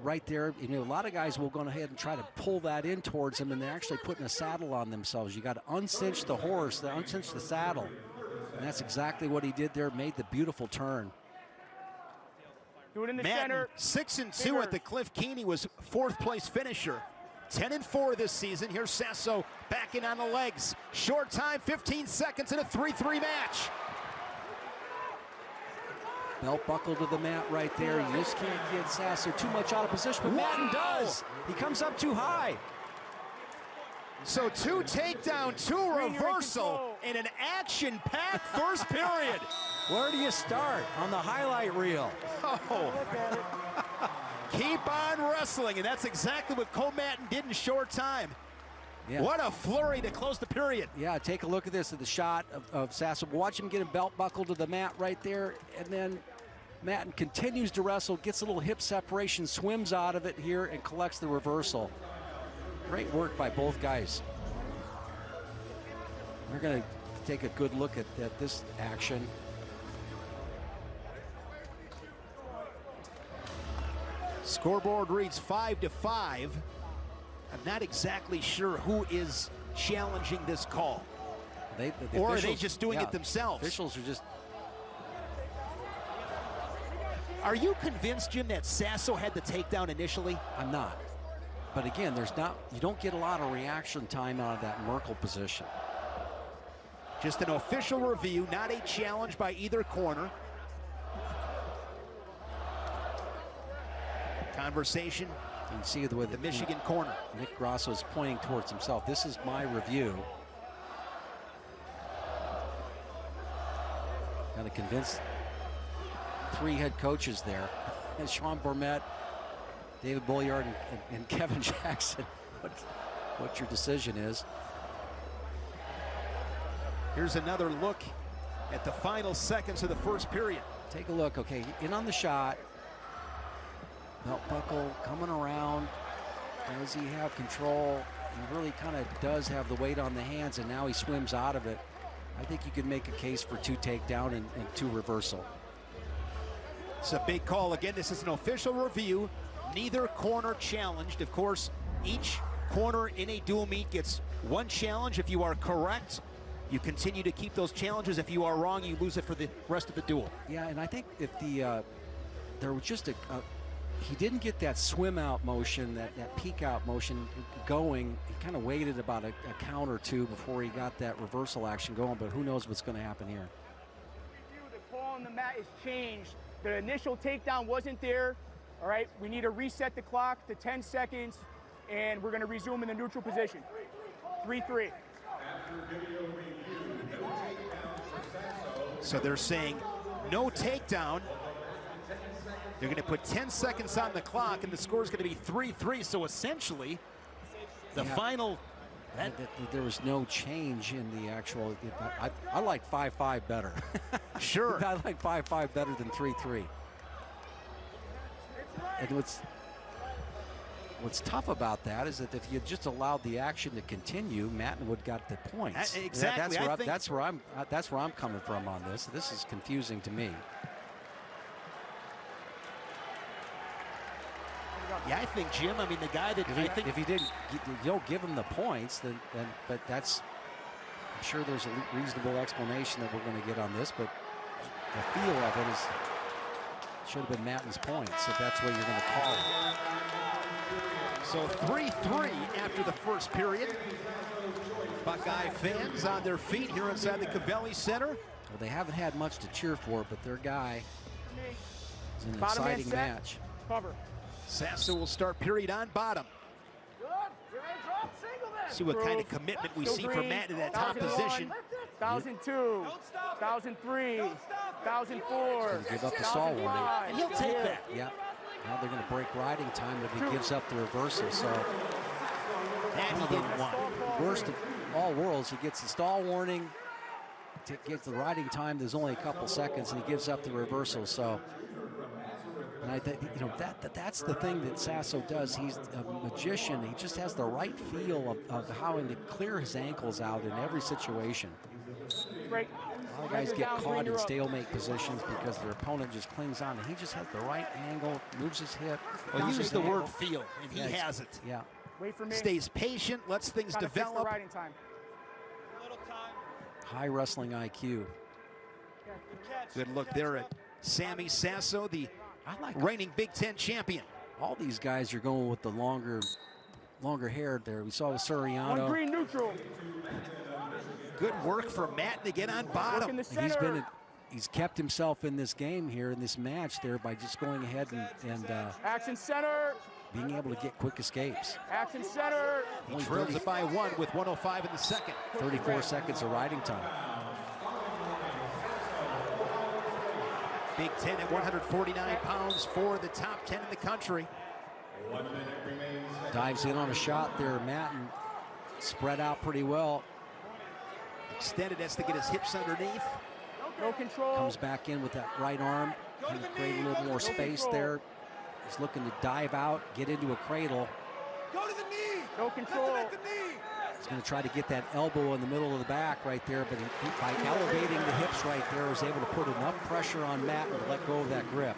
right there. A lot of guys will go ahead and try to pull that in towards him, and they're actually putting a saddle on themselves. You got to uncinch the horse, uncinch the saddle, and that's exactly what he did there. Made the beautiful turn. Do it in the Mattin, center. 6-2 at the Cliff Keen. He was 4th place finisher. 10-4 this season. Here's Sasso back in on the legs. Short time, 15 seconds in a 3-3 match. Belt buckle to the mat right there. You just can't get Sasso too much out of position, but Mattin does. He comes up too high. So 2 takedown, 2 reversal, and an action-packed first period. Where do you start? On the highlight reel. Oh. Keep on wrestling, and that's exactly what Mattin did in short time. Yeah. What a flurry to close the period. Yeah, take a look at this, at the shot of Sasso. Watch him get a belt buckle to the mat right there, and then Mattin continues to wrestle, gets a little hip separation, swims out of it here, and collects the reversal. Great work by both guys. We're going to take a good look at this action. Scoreboard reads 5-5. I'm not exactly sure who is challenging this call. The or officials, are they just doing it themselves? Officials are just... Are you convinced, Jim, that Sasso had the takedown initially? I'm not. But again, you don't get a lot of reaction time out of that Merkel position. Just an official review, not a challenge by either corner. Conversation. You can see the way the Michigan corner. Nick Grosso is pointing towards himself. This is my review. Got to convince 3 head coaches there. And Sean Bourmet, David Bolliard, and Kevin Jackson, what your decision is. Here's another look at the final seconds of the first period. Take a look, okay, in on the shot. Belt buckle coming around. Does he have control? He really kind of does have the weight on the hands, and now he swims out of it. I think you could make a case for 2 takedown and 2 reversal. It's a big call. Again, this is an official review. Neither corner challenged. Of course, each corner in a dual meet gets 1 challenge. If you are correct, you continue to keep those challenges. If you are wrong, you lose it for the rest of the duel. Yeah, and I think if there was just he didn't get that swim out motion, that peek out motion going. He kind of waited about a count or 2 before he got that reversal action going, but who knows what's going to happen here. The call on the mat is changed. The initial takedown wasn't there. All right, we need to reset the clock to 10 seconds, and we're going to resume in the neutral position. 3-3. So they're saying no takedown. They're going to put 10 seconds on the clock, and the score is going to be 3-3. So essentially, the final. There was no change in the actual. I like 5-5 better. Sure. I like 5-5 better than 3-3. And what's tough about that is that if you just allowed the action to continue, Mattin would got the points. Exactly. That's where I'm coming from on this. This is confusing to me. Yeah, I think, Jim, I mean, the guy that if you don't give him the points, then but that's, I'm sure there's a reasonable explanation that we're going to get on this, but the feel of it should have been Mattin's points, if that's what you're going to call it. So 3-3 after the first period. Buckeye fans on their feet here inside the Cavelli Center. Well, they haven't had much to cheer for, but their guy is an exciting match. Cover. Sasso will start period on bottom. Good. You're ready to drop single then. See what kind of commitment we see from Matt in that top position. 1002, 1003, 1004. Give up the stall warning. And he'll take that. Yeah. Now they're going to break riding time if he gives up the reversal. So that he didn't want. Worst of all worlds, he gets the stall warning, gets the riding time. There's only a couple seconds, and he gives up the reversal. So. And I think, you know, that's the thing that Sasso does. He's a magician. He just has the right feel of how to clear his ankles out in every situation. Break. A lot of guys get caught in stalemate positions because their opponent just clings on, and he just has the right angle, moves his hip. Well, use the word feel, and he has it. Yeah. Wait for me. Stays patient, lets things develop. Riding time. High wrestling IQ. Good look there at Sammy Sasso, the reigning Big Ten champion. All these guys are going with the longer hair there. We saw with Suriano. One green neutral. Good work for Matt to get on bottom. He's kept himself in this game here, in this match there, by just going ahead and action center. being able to get quick escapes. Action center. He drills it by 1 with 1:05 in the second. 34 seconds of riding time. Big Ten at 149 pounds for the top 10 in the country. Dives in on a shot there. Mattin spread out pretty well. Extended, has to get his hips underneath. No control. Comes back in with that right arm. Kind of create a little more space there. He's looking to dive out, get into a cradle. Go to the knee. No control. At the knee. He's going to try to get that elbow in the middle of the back right there, but by elevating the hips right there, was able to put enough pressure on Mattin to let go of that grip.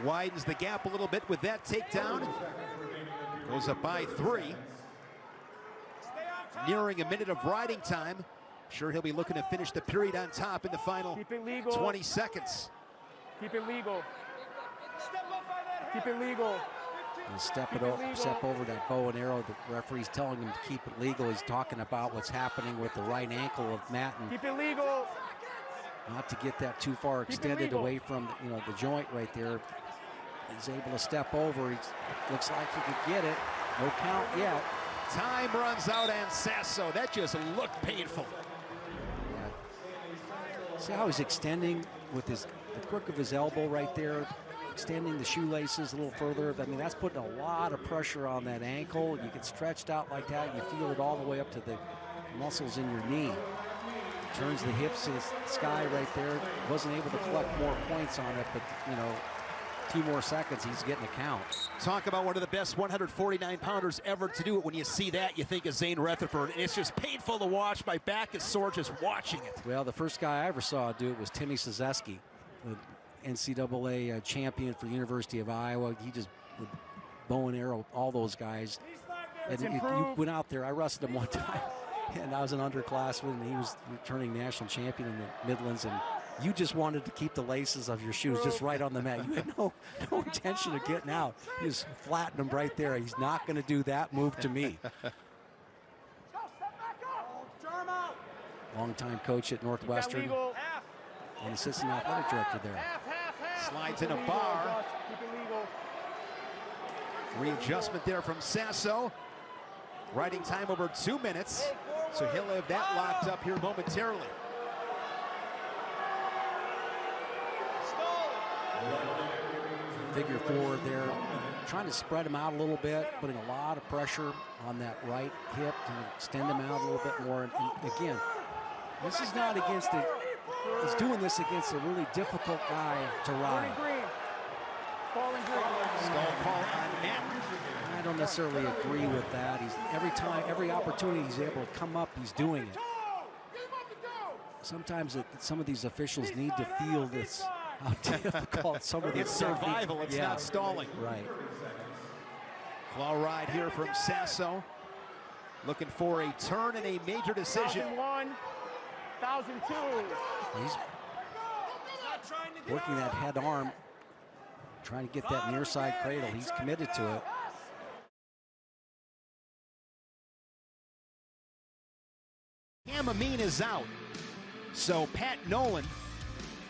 Widens the gap a little bit with that takedown. Goes up by 3. Nearing a minute of riding time. Sure, he'll be looking to finish the period on top in the final Keep it legal. 20 seconds. Keep it legal. Step up by that Keep head. it legal. And step over that bow and arrow. The referee's telling him to keep it legal. He's talking about what's happening with the right ankle of Mattin. Keep it legal. Not to get that too far extended legal. away from the joint right there. He's able to step over. He looks like he could get it. No count yet. Time runs out on Sasso. That just looked painful. Yeah. See how he's extending with the crook of his elbow right there, extending the shoelaces a little further. I mean, that's putting a lot of pressure on that ankle. You get stretched out like that, you feel it all the way up to the muscles in your knee. Turns the hips to the sky right there. Wasn't able to collect more points on it, but 2 more seconds, he's getting a count. Talk about one of the best 149-pounders ever to do it. When you see that, you think of Zane Rutherford. It's just painful to watch. My back is sore just watching it. Well, the first guy I ever saw do it was Timmy Siezeski, the NCAA champion for the University of Iowa. He just would bow and arrow all those guys. And you went out there. I wrestled him one time, and I was an underclassman, and he was returning national champion in the Midlands, and you just wanted to keep the laces of your shoes just right on the mat. You had no intention of getting out. You just flattened him right there. He's not going to do that move to me. Longtime coach at Northwestern and assistant athletic director there. Slides in a bar. Readjustment there from Sasso. Riding time over 2 minutes. So he'll have that locked up here momentarily. Figure 4 there, trying to spread him out a little bit, putting a lot of pressure on that right hip to extend him out a little bit more. And again, this is not against it. He's doing this against a really difficult guy to ride. Skull call on Mattin. I don't necessarily agree with that. He's every opportunity he's able to come up, he's doing it. Sometimes some of these officials need to feel this. How difficult some of these. It's survival, it's not stalling. Right. Claw ride here from Sasso. Looking for a turn and a major decision. 1,001, 1,002. He's working that head arm, trying to get that near side cradle. He's committed to it. Amine is out. So Pat Nolan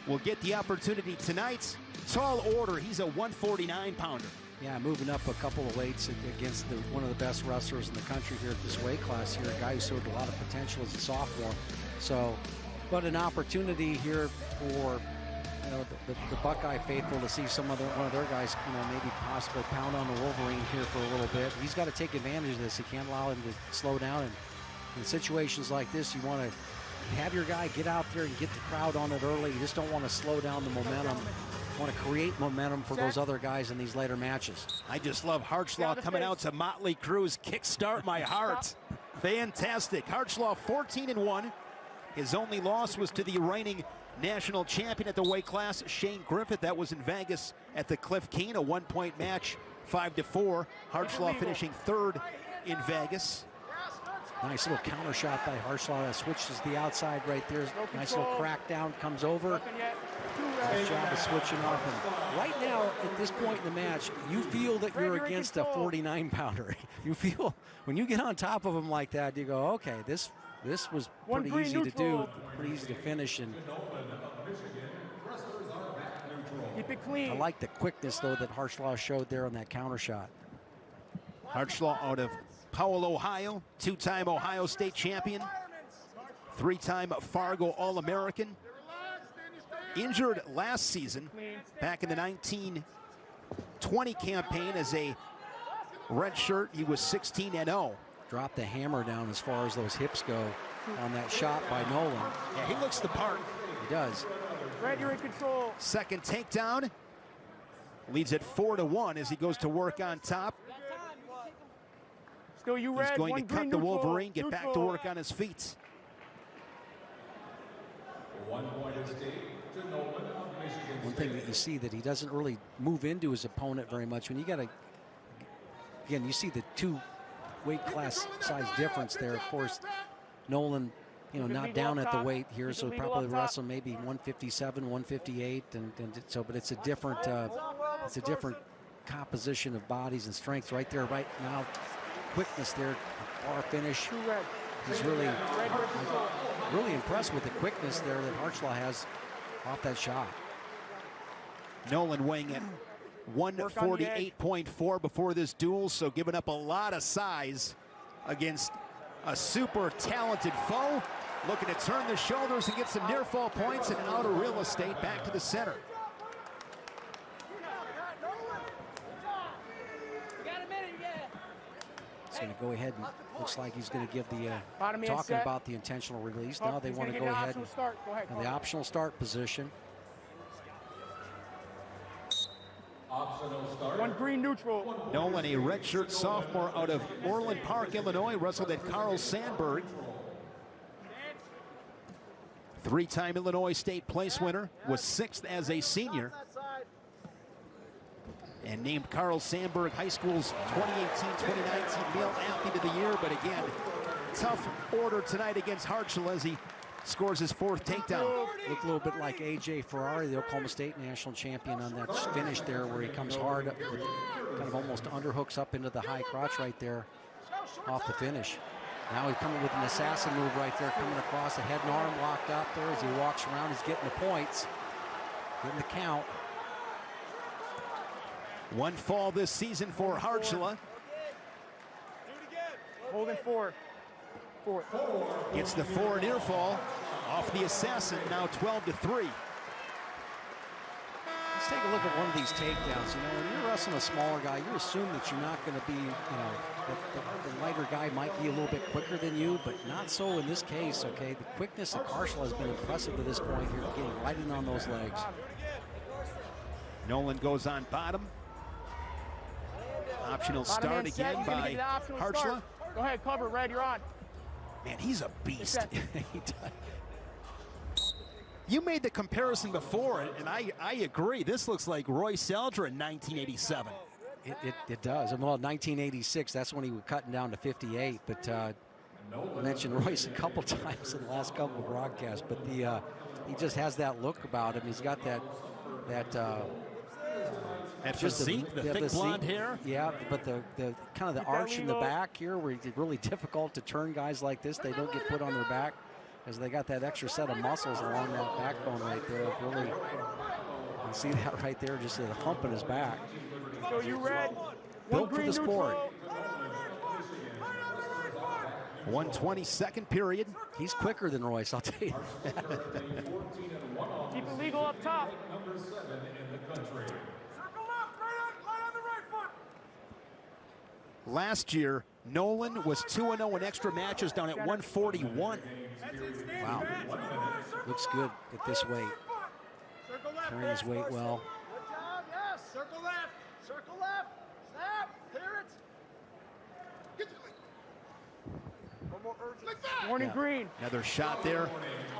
will get the opportunity tonight. Tall order, he's a 149-pounder. Yeah, moving up a couple of weights against one of the best wrestlers in the country here at this weight class here, a guy who showed a lot of potential as a sophomore. So, but an opportunity here for the Buckeye faithful to see one of their guys, maybe possibly pound on the Wolverine here for a little bit. He's got to take advantage of this. He can't allow him to slow down. And in situations like this, you want to have your guy get out there and get the crowd on it early. You just don't want to slow down the momentum. You want to create momentum for those other guys in these later matches. I just love Kharchla coming out to Motley Crue's Kickstart My Heart. Fantastic. Kharchla 14-1. His only loss was to the reigning national champion at the weight class, Shane Griffith. That was in Vegas at the Cliff Keen, a 1-point match, 5-4. Kharchla finishing 3rd in Vegas. Nice little counter shot by Kharchla. That switches the outside right there. Nice little crackdown, comes over. Nice job of switching off. And right now, at this point in the match, you feel that you're against a 49-pounder. You feel, when you get on top of him like that, you go, okay, this was pretty easy to do, pretty easy to finish. And keep it clean. I like the quickness, though, that Kharchla showed there on that counter shot. Kharchla out of Powell, Ohio, two-time Ohio State champion, three-time Fargo All-American. Injured last season, back in the 1920 campaign as a redshirt. He was 16-0. Dropped the hammer down as far as those hips go on that shot by Nolan. Yeah, he looks the part. He does. Red, you're in control. Second takedown. Leads at 4-1 as he goes to work on top. Still you, He's Red. going One to cut green, the neutral, Wolverine, get back to neutral. work on his feet. 1 point is to Nolan of Michigan. One thing that you see that he doesn't really move into his opponent very much. When you got to, again, you see the two weight class size difference there. Of course, Nolan, you know, not down at the weight here, so probably wrestle maybe 157, 158, and so. But it's a different composition of bodies and strength right there, right now. Quickness there, bar finish. He's really impressed with the quickness there that Kharchla has off that shot. Nolan weighing at 148.4 before this duel, so giving up a lot of size against a super talented foe. Looking to turn the shoulders and get some near fall points and out of real estate back to the center. He's going to go ahead and looks like he's going to give the Bottom talking set. about the intentional release. Now they He's want to gonna go get an ahead optional and start. Go ahead, in the optional start position. Optional start. One green, neutral. Nolan, a redshirt sophomore out of Orland Park, Illinois, wrestled at Carl Sandburg. Three-time Illinois State place winner, was 6th as a senior, and named Carl Sandburg High School's 2018-2019 Male Athlete of the Year. But again, tough order tonight against Kharchla as he scores his 4th takedown. Look a little bit like A.J. Ferrari, the Oklahoma State national champion, on that finish there where he comes hard, kind of almost underhooks up into the high crotch right there off the finish. Now he's coming with an assassin move right there, coming across the head and arm locked up there as he walks around. He's getting the points, getting the count. One fall this season for Kharchla. Holding 4. Gets the 4 near fall off the assassin, now 12-3. Let's take a look at one of these takedowns. You know, when you're wrestling a smaller guy, you assume that you're not going to be, you know, the lighter guy might be a little bit quicker than you, but not so in this case, okay? The quickness of Kharchla has been impressive to this point here, getting right in on those legs. Nolan goes on bottom. Optional start again by Kharchla. Go ahead, cover, Red, you're on. Man, he's a beast. He does. You made the comparison before, and I agree. This looks like Roy Seldra in 1987. It does. Well, 1986, that's when he was cutting down to 58. But I mentioned Royce a couple times in the last couple of broadcasts. But he just has that look about him. He's got that physique, the thick blonde hair. Yeah, but the kind of the arch in the back here, where it's really difficult to turn guys like this. They don't get put on their back, because they got that extra set of muscles along that backbone right there. Really, you can see that right there, just a hump in his back. So you, Red. Built for the sport. 122nd period. He's quicker than Royce, I'll tell you. Keep it legal up top. Number 7 in the country. Last year, Nolan was 2-0 in extra matches, down at 141. Wow. Looks good at this weight. Carrying his weight well. Good job, yes. Circle left. Circle left. Snap. Clear it. Get one more urgent. Like that. Warning green. Another shot there.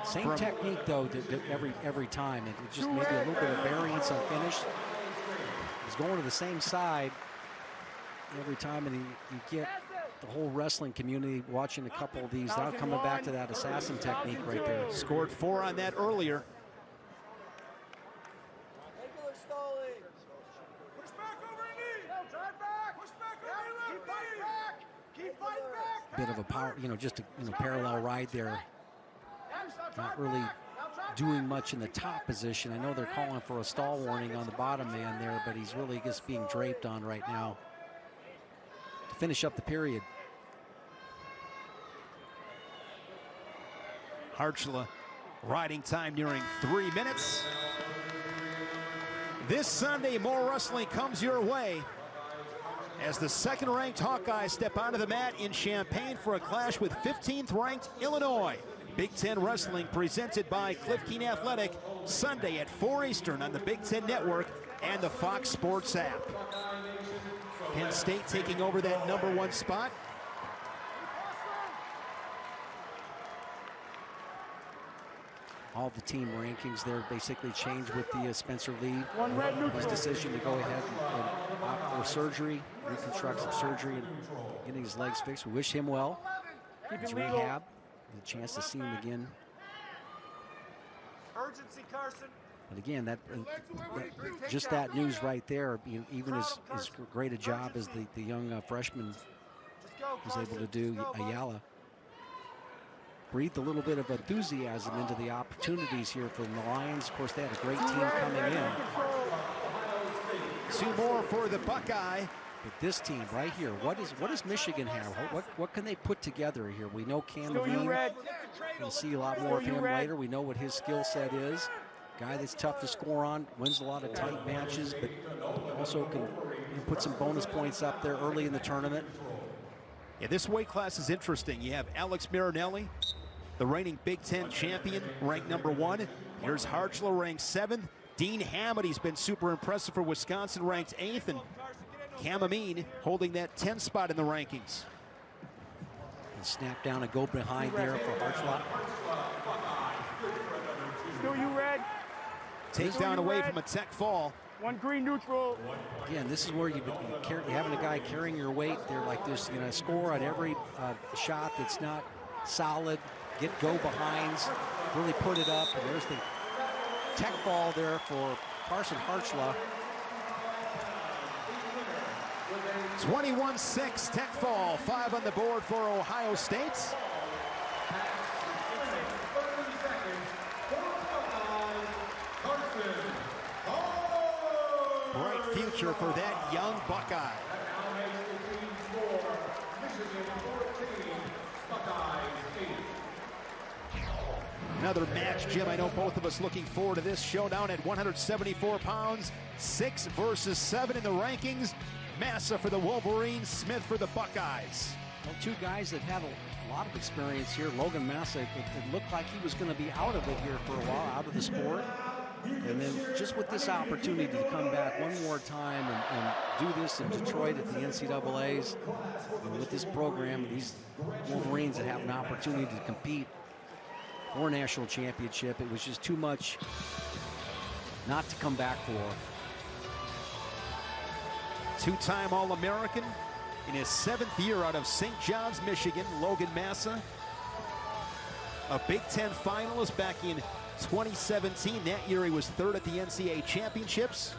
Same technique though every time. It just maybe a little bit of variance on finish. He's going to the same side every time, and you get the whole wrestling community watching a couple of these. Now coming back to that assassin technique right there. Scored 4 on that earlier. Regular stalling. Push back over your knee. No, drive back. Push back over your left. Keep fighting back. Keep fighting back. Bit of a power, just a parallel ride there. Not really doing much in the top position. I know they're calling for a stall warning on the bottom man there, but he's really just being draped on right now. finish up the period. Kharchla riding time nearing 3 minutes. This Sunday, more wrestling comes your way as the second-ranked Hawkeyes step onto the mat in Champaign for a clash with 15th-ranked Illinois. Big Ten Wrestling presented by Cliff Keen Athletic, Sunday at 4 Eastern on the Big Ten Network and the Fox Sports app. Penn State taking over that #1 spot. All the team rankings there basically changed with the Spencer Lee. One red neutral. His decision to go ahead and opt for surgery, reconstructive surgery, and getting his legs fixed. We wish him well. Keep His it legal. rehab, the chance to see him again. Urgency, Carson. But again, just that news right there, even as great a job as the young freshman was able to do, Ayala, breathed a little bit of enthusiasm into the opportunities here for the Lions. Of course, they had a great team coming in. 2 more for the Buckeye. But this team right here, what does Michigan have? What can they put together here? We know Still you Amine. red. We'll see a lot more of Still you him red. later. We know what his skill set is. Guy that's tough to score on, wins a lot of tight matches, but also can put some bonus points up there early in the tournament. Yeah, this weight class is interesting. You have Alex Marinelli, the reigning Big Ten champion, ranked #1. Here's Kharchla, ranked 7th. Dean Hamidy's been super impressive for Wisconsin, ranked 8th. And Amine holding that 10th spot in the rankings. And snap down and go behind there for Kharchla. Still you red. Takedown away from a tech fall. 1 green neutral. Again, this is where you're having a guy carrying your weight there like this. You're going to score on every shot that's not solid. Get go behinds, really put it up. And there's the tech ball there for Carson Kharchla. 21-6 tech fall, 5 on the board for Ohio State. Bright future for that young Buckeye. Another match, Jim. I know both of us looking forward to this showdown at 174 pounds. 6 versus 7 in the rankings. Massa for the Wolverines, Smith for the Buckeyes. Well, 2 guys that had a lot of experience here. Logan Massa, it looked like he was going to be out of it here for a while, out of the sport. And then just with this opportunity to come back one more time and do this in Detroit at the NCAAs, and with this program, these Wolverines that have an opportunity to compete for a national championship, it was just too much not to come back for. 2-time All-American in his 7th year out of St. John's, Michigan, Logan Massa. A Big Ten finalist back in 2017. That year he was 3rd at the NCAA championships.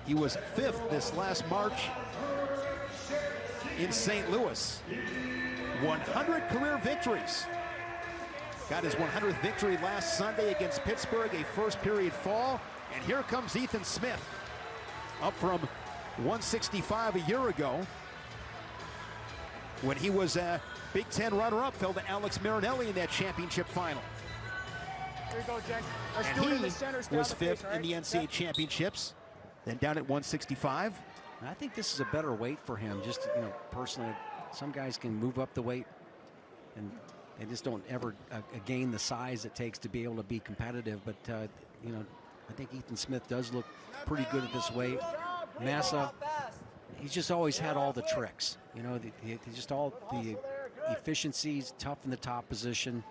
He was 5th this last March in St. Louis. 100 career victories. Got his 100th victory last Sunday against Pittsburgh, a first period fall. And here comes Ethan Smith, up from 165 a year ago when he was a Big Ten runner-up, fell to Alex Marinelli in that championship final. Here you go, Jen. And he was 5th in the NCAA championships, then down at 165. I think this is a better weight for him. Just, personally, some guys can move up the weight and they just don't ever gain the size it takes to be able to be competitive. But, I think Ethan Smith does look pretty good at this weight. Massa, he's just always had all the tricks. Just all the efficiencies, tough in the top position,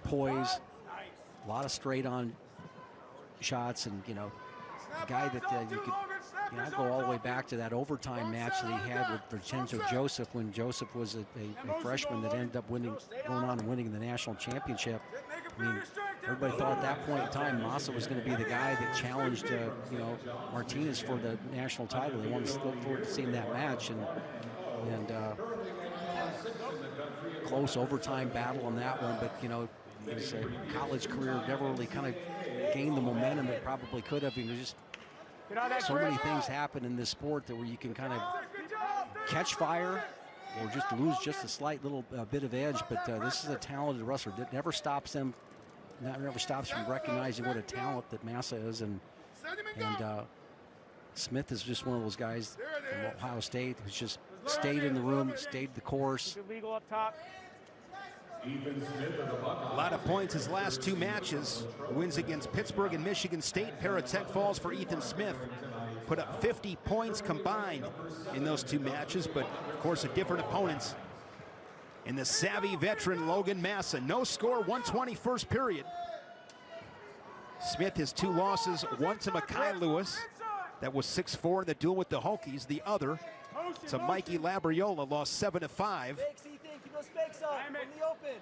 poise, a lot of straight-on shots, and, a guy that you could, I'd go all the way back to that overtime match that he had with Vincenzo Joseph when Joseph was a freshman that ended up going on and winning the national championship. I mean, everybody thought at that point in time Massa was going to be the guy that challenged, Martinez for the national title. They wanted to look forward to seeing that match, and close overtime battle on that one. But his college career never really kind of gained the momentum it probably could have. Just so many things happen in this sport that where you can kind of catch fire or just lose just a slight little bit of edge, but this is a talented wrestler. It never stops them, never stops from recognizing what a talent that Massa is, and Smith is just one of those guys from Ohio State who's just stayed in the room, stayed the course. Legal up top. A lot of points his last 2 matches. Wins against Pittsburgh and Michigan State. Pair of tech falls for Ethan Smith. Put up 50 points combined in those 2 matches, but of course a different opponents. And the savvy veteran Logan Massa. No score, 120 first period. Smith has 2 losses, one to Makai Lewis. That was 6-4 in the duel with the Hokies. The other to Mikey Labriola, lost 7-5.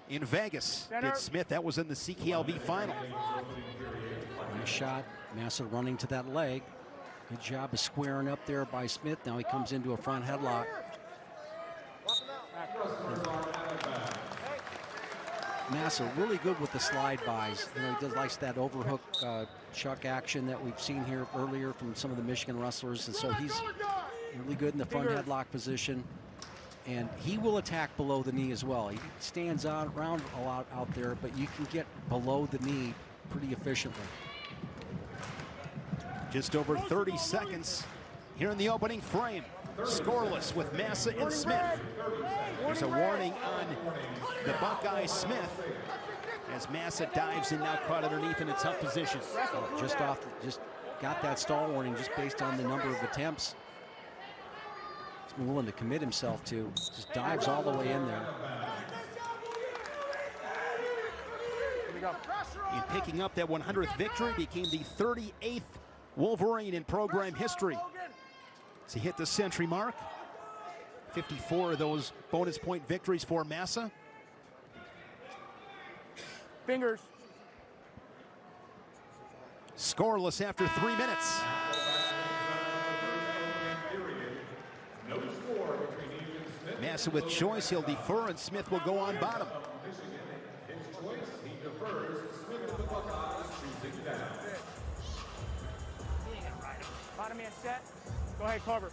In Vegas, did Smith. That was in the CKLV final. Nice shot. Massa running to that leg. Good job of squaring up there by Smith. Now he comes into a front headlock. Massa really good with the slide bys. You know, he does likes that overhook chuck action that we've seen here earlier from some of the Michigan wrestlers, and so he's really good in the front headlock position. And he will attack below the knee as well. He stands out around a lot out there, but you can get below the knee pretty efficiently. Just over 30 seconds here in the opening frame. Scoreless with Massa and Smith. There's a warning on the Buckeye Smith as Massa dives in, now caught underneath in a tough position. Just got that stall warning just based on the number of attempts he's been willing to commit himself to. Just dives all the way in there. In picking up that 100th victory, became the 38th Wolverine in program history. As he hit the century mark, 54 of those bonus point victories for Massa. Fingers. Scoreless after 3 minutes. Massa with choice, he'll defer, and Smith will go on bottom. His choice, he defers. Smith of the Buckeyes choosing down. Bottom man set. Go ahead, cover.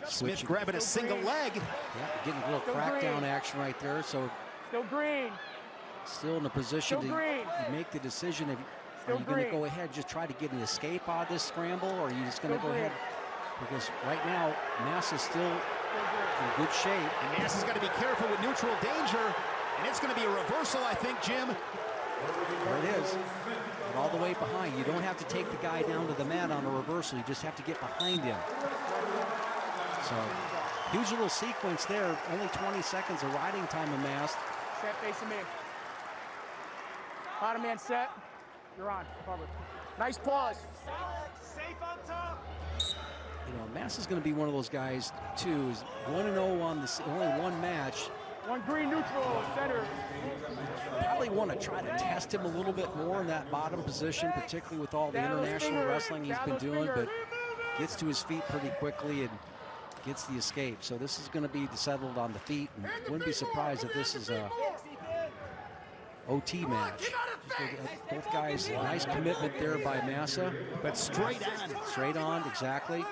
Smith grabbing a single leg. Yeah, getting a little crackdown action right there. So still green. Still in a position to make the decision. Are you going to go ahead and just try to get an escape out of this scramble, or are you just going to go ahead? Because right now, Massa's still in good shape. And Massa's got to be careful with neutral danger. And it's going to be a reversal, I think, Jim. There it is. And all the way behind. You don't have to take the guy down to the mat on a reversal. You just have to get behind him. So, huge little sequence there. Only 20 seconds of riding time amassed. Set facing me. Bottom man set. You're on. Cover. Nice pause. Safe on top. You know, Massa's going to be one of those guys, too. Is 1-0 on this, only one match. One green neutral, center. Probably want to try to test him a little bit more in that bottom position, particularly with all the international wrestling he's been doing, but gets to his feet pretty quickly and gets the escape. So this is going to be settled on the feet, and wouldn't be surprised if this is a OT match. Both guys, nice commitment there by Massa. But straight on. Straight on, exactly.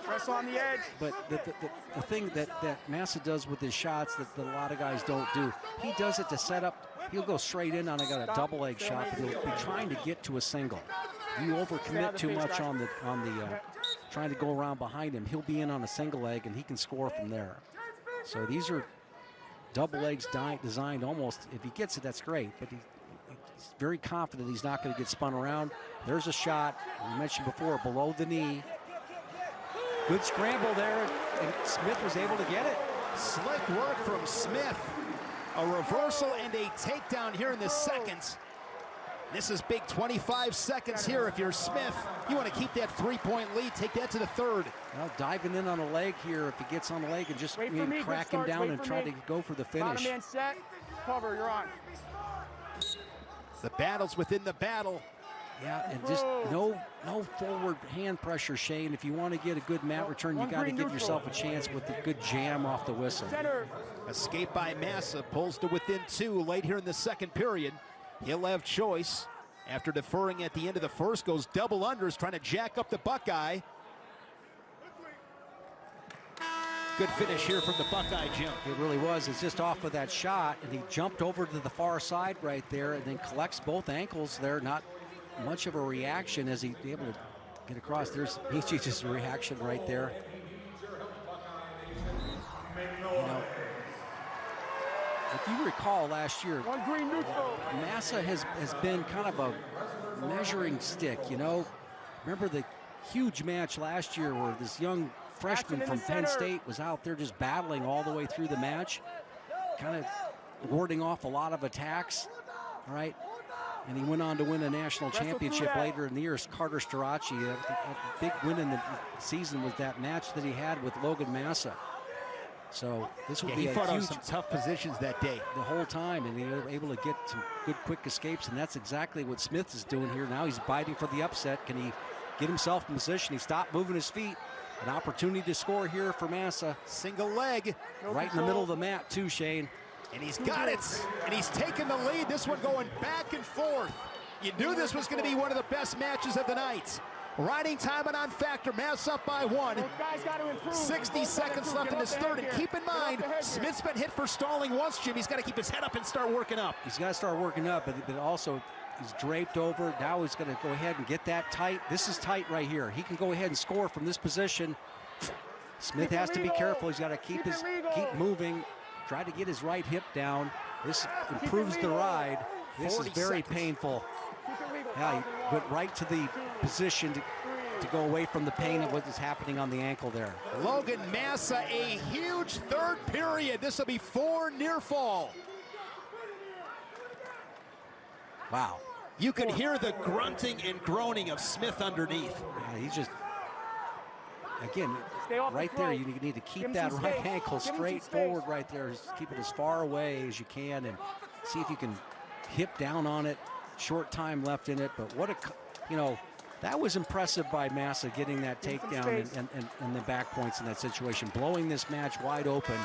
Press on the edge. But the thing that Massa does with his shots that a lot of guys don't do, he does it to set up. He'll go straight in on a double leg shot, but he'll be trying to get to a single. If you overcommit too much on the trying to go around behind him, he'll be in on a single leg and he can score from there. So these are double legs designed almost, if he gets it, that's great, but he's very confident he's not going to get spun around. There's a shot, we mentioned before, below the knee. Good scramble there, and Smith was able to get it. Slick work from Smith. A reversal and a takedown here in the second. This is big, 25 seconds here. If you're Smith, you want to keep that 3-point lead, take that to the third. Well, diving in on a leg here, if he gets on the leg and just crack him down and try to go for the finish. Bottom man set, cover, you're on. The battle's within the battle. Yeah, and just no forward hand pressure, Shane. If you want to get a good mat return, you got to give yourself a chance with a good jam off the whistle. Center. Escape by Massa, pulls to within 2 late here in the second period. He'll have choice. After deferring at the end of the first, goes double unders, trying to jack up the Buckeye. Good finish here from the Buckeye, Jim. It really was. It's just off of that shot, and he jumped over to the far side right there and then collects both ankles there. Not much of a reaction as he able to get across. There's Micic's reaction right there. You know, if you recall last year, Massa has been kind of a measuring stick, you know. Remember the huge match last year where this young freshman from Penn State was out there just battling all the way through the match, kind of warding off a lot of attacks, all right? And he went on to win a national championship later in the year. Carter Strachey, a big win in the season was that match that he had with Logan Massa. So this will be he fought on some tough positions that day. The whole time, and he was able to get some good quick escapes, and that's exactly what Smith is doing here. Now he's biting for the upset. Can he get himself in position? He stopped moving his feet. An opportunity to score here for Massa. Single leg. Right in the middle of the mat too, Shane. And he's got it, and he's taken the lead. This one going back and forth. You knew this was going to be one of the best matches of the night. Riding time and on factor, Massa up by 1. 60 seconds left in this third, and keep in mind, Smith's been hit for stalling once, Jim. He's got to keep his head up and start working up. He's got to start working up, but also he's draped over. Now he's going to go ahead and get that tight. This is tight right here. He can go ahead and score from this position. Smith has to be careful. He's got to keep moving, try to get his right hip down. This improves the ride. This is very painful. Yeah, he went right to the position to go away from the pain of what is happening on the ankle there. Logan Massa, a huge third period. This will be 4 near fall. Wow. You can hear the grunting and groaning of Smith underneath. Yeah, he's just, again, right there, you need to keep that right ankle straight forward right there. Just keep it as far away as you can and see if you can hip down on it. Short time left in it, but what a, you know, that was impressive by Massa getting that takedown and the back points in that situation. Blowing this match wide open,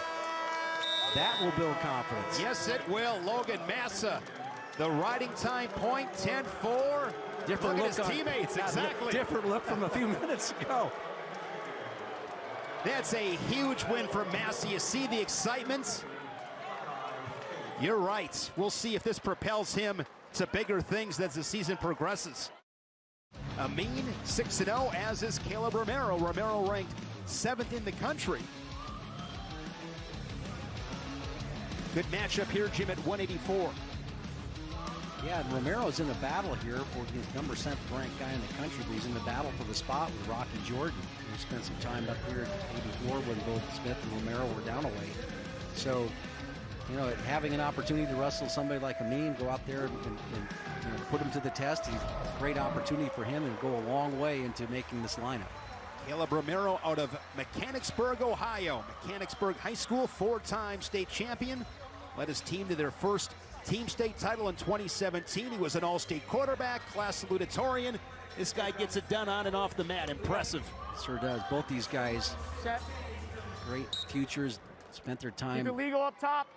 that will build confidence. Yes, it will. Logan Massa, the riding time point, 10-4. Different look at his teammates, exactly. Different look from a few minutes ago. That's a huge win for Massa. You see the excitement? You're right. We'll see if this propels him to bigger things as the season progresses. Amine 6-0, as is Kaleb Romero. Romero ranked 7th in the country. Good matchup here, Jim, at 184. Yeah, and Romero's in a battle here for his number 7th ranked guy in the country, but he's in the battle for the spot with Rocky Jordan, who spent some time up here at 84 when both Smith and Romero were down a weight. So, you know, having an opportunity to wrestle somebody like Amine, go out there and you know, put him to the test, he's a great opportunity for him and go a long way into making this lineup. Kaleb Romero out of Mechanicsburg, Ohio. Mechanicsburg High School, 4-time state champion. Led his team to their first team state title in 2017. He was an all-state quarterback, class salutatorian. This guy gets it done on and off the mat. Impressive. Sure does. Both these guys, great futures, spent their time illegal up top,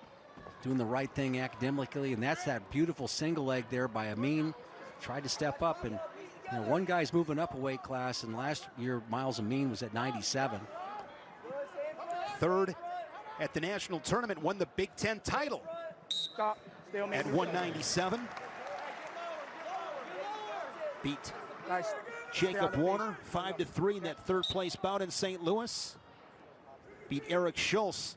doing the right thing academically, and that's that beautiful single leg there by Amine. Tried to step up, and you know, one guy's moving up a weight class, and last year Myles Amine was at 97. Third at the national tournament, won the Big Ten title at 197. Beat Jacob Warner 5-3 in that third place bout in St. Louis. Beat Eric Schultz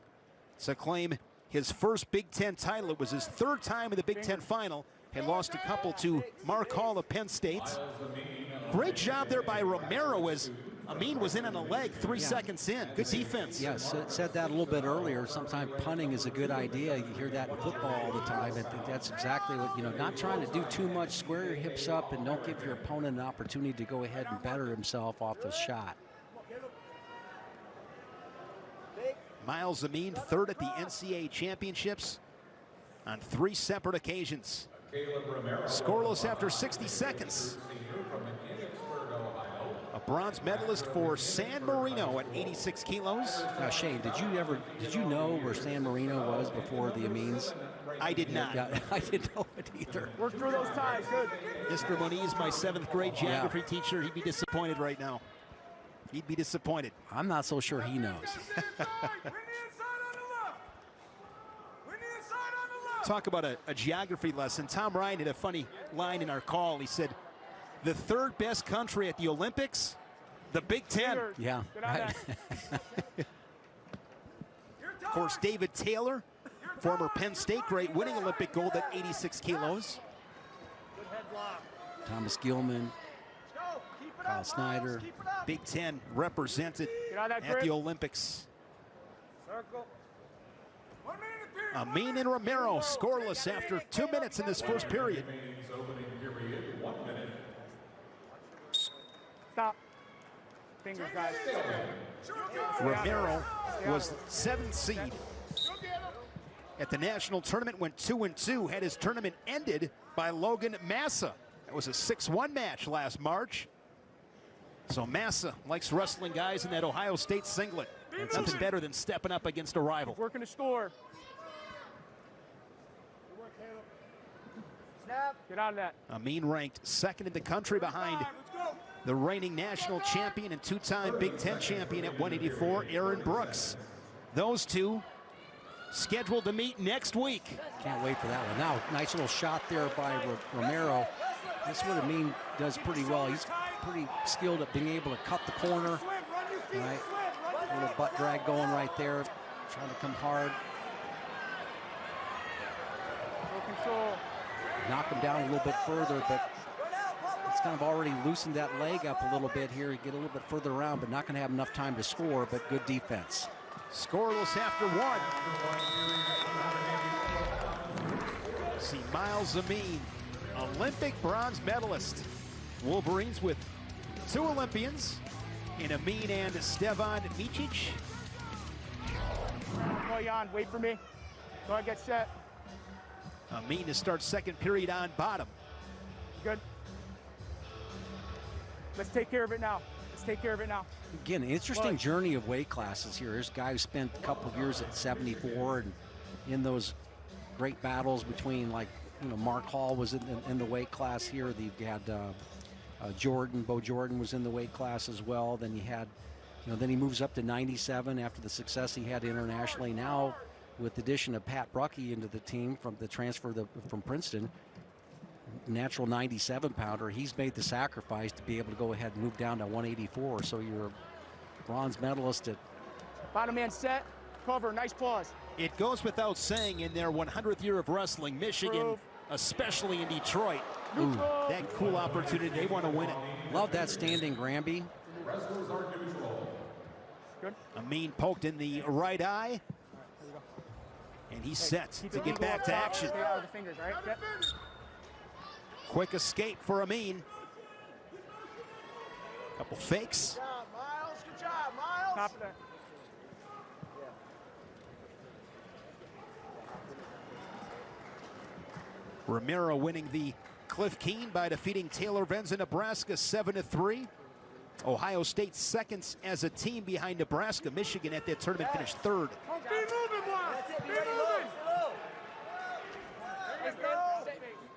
to claim his first Big Ten title. It was his 3rd time in the Big Ten final. Had lost a couple to Mark Hall of Penn State. Great job there by Romero as Amine was in on a leg 3 seconds in. Good defense. Yes, said that a little bit earlier. Sometimes punting is a good idea. You hear that in football all the time. I think that's exactly what, you know, not trying to do too much. Square your hips up and don't give your opponent an opportunity to go ahead and better himself off the shot. Myles Amine, 3rd at the NCAA championships on 3 separate occasions. Scoreless after 60 seconds. A bronze medalist for San Marino at 86 kilos. Now, Shane, did you know where San Marino was before the Amines? I did not. Yeah, I didn't know it either. Work through those ties, good. Mr. Moniz, my 7th grade geography teacher, he'd be disappointed right now. He'd be disappointed. I'm not so sure he knows. Talk about a geography lesson. Tom Ryan had a funny line in our call. He said, the 3rd best country at the Olympics, the Big Ten. Yeah, right. Of course, David Taylor, former Penn State great, winning Olympic gold at 86 kilos. Thomas Gilman, Kyle Snyder. Big Ten represented at the Olympics. Amine and Romero scoreless after 2 minutes in this first period. Stop. Fingers, guys. Romero was 7th seed at the national tournament, went 2-2, had his tournament ended by Logan Massa. That was a 6-1 match last March. So Massa likes wrestling guys in that Ohio State singlet. It's nothing better than stepping up against a rival. Working to score. Get out of that. Amine ranked 2nd in the country behind the reigning national champion and 2-time Big Ten champion at 184, Aaron Brooks. Those two scheduled to meet next week. Can't wait for that one. Now, nice little shot there by Romero. That's what Amine does pretty well. He's pretty skilled at being able to cut the corner. Right, a little butt drag going right there, trying to come hard. No control. Knock him down a little bit further, but it's kind of already loosened that leg up a little bit here. Get a little bit further around, but not going to have enough time to score, but good defense. Scoreless after 1. See Myles Amine, Olympic bronze medalist. Wolverines with 2 Olympians in Amine and Stevan Micic. Go, Jan, wait for me. Go ahead, get set. Amine to start 2nd period on bottom. Good. Let's take care of it now. Let's take care of it now. Again, an interesting journey of weight classes here. There's a guy who spent a couple of years at 74 and in those great battles between, like, you know, Mark Hall was in the weight class here. You had Bo Jordan was in the weight class as well. Then you had, you know, then he moves up to 97 after the success he had internationally. Now, with the addition of Pat Brucki into the team from the transfer from Princeton, natural 97-pounder, he's made the sacrifice to be able to go ahead and move down to 184. So you're a bronze medalist at bottom man set, cover, nice pause. It goes without saying, in their 100th year of wrestling, Michigan, especially in Detroit, that cool opportunity, they want to win it. Love that standing Granby. Good. Amine poked in the right eye. And he's set to get back to action. Stay out of the fingers, right? Yep. Quick escape for Amine. Couple fakes. Good job, Myles. Good job, Myles. Top of that. Romero winning the Cliff Keen by defeating Taylor Venza, Nebraska 7-3. Ohio State 2nd as a team behind Nebraska. Michigan at that tournament finished 3rd. Be moving, Myles. Be moving.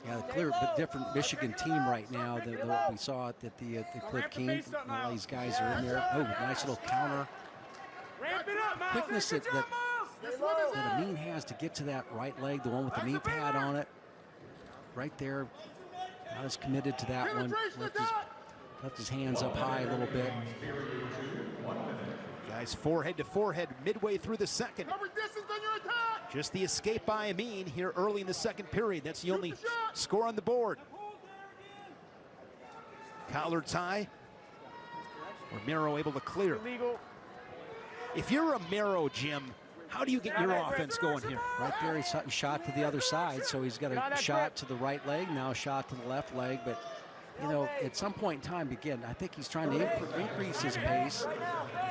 Yeah, a clear but different Michigan team right now than what we saw at the Cliff Keen. All these guys are in there. Oh, nice little counter. Quickness that Amine has to get to that right leg, the one with the knee pad on it. Right there. Not as committed to that one. Left his hands up high a little bit. Guys, forehead to forehead midway through the 2nd. Just the escape by Amine here early in the 2nd period. That's the only score on the board. Collar tie. Romero able to clear. If you're Romero, Jim, how do you get your offense going here? Right there, he's shot to the other side, so he's got a shot to the right leg, now a shot to the left leg, but you know, at some point in time, again, I think he's trying to increase his pace,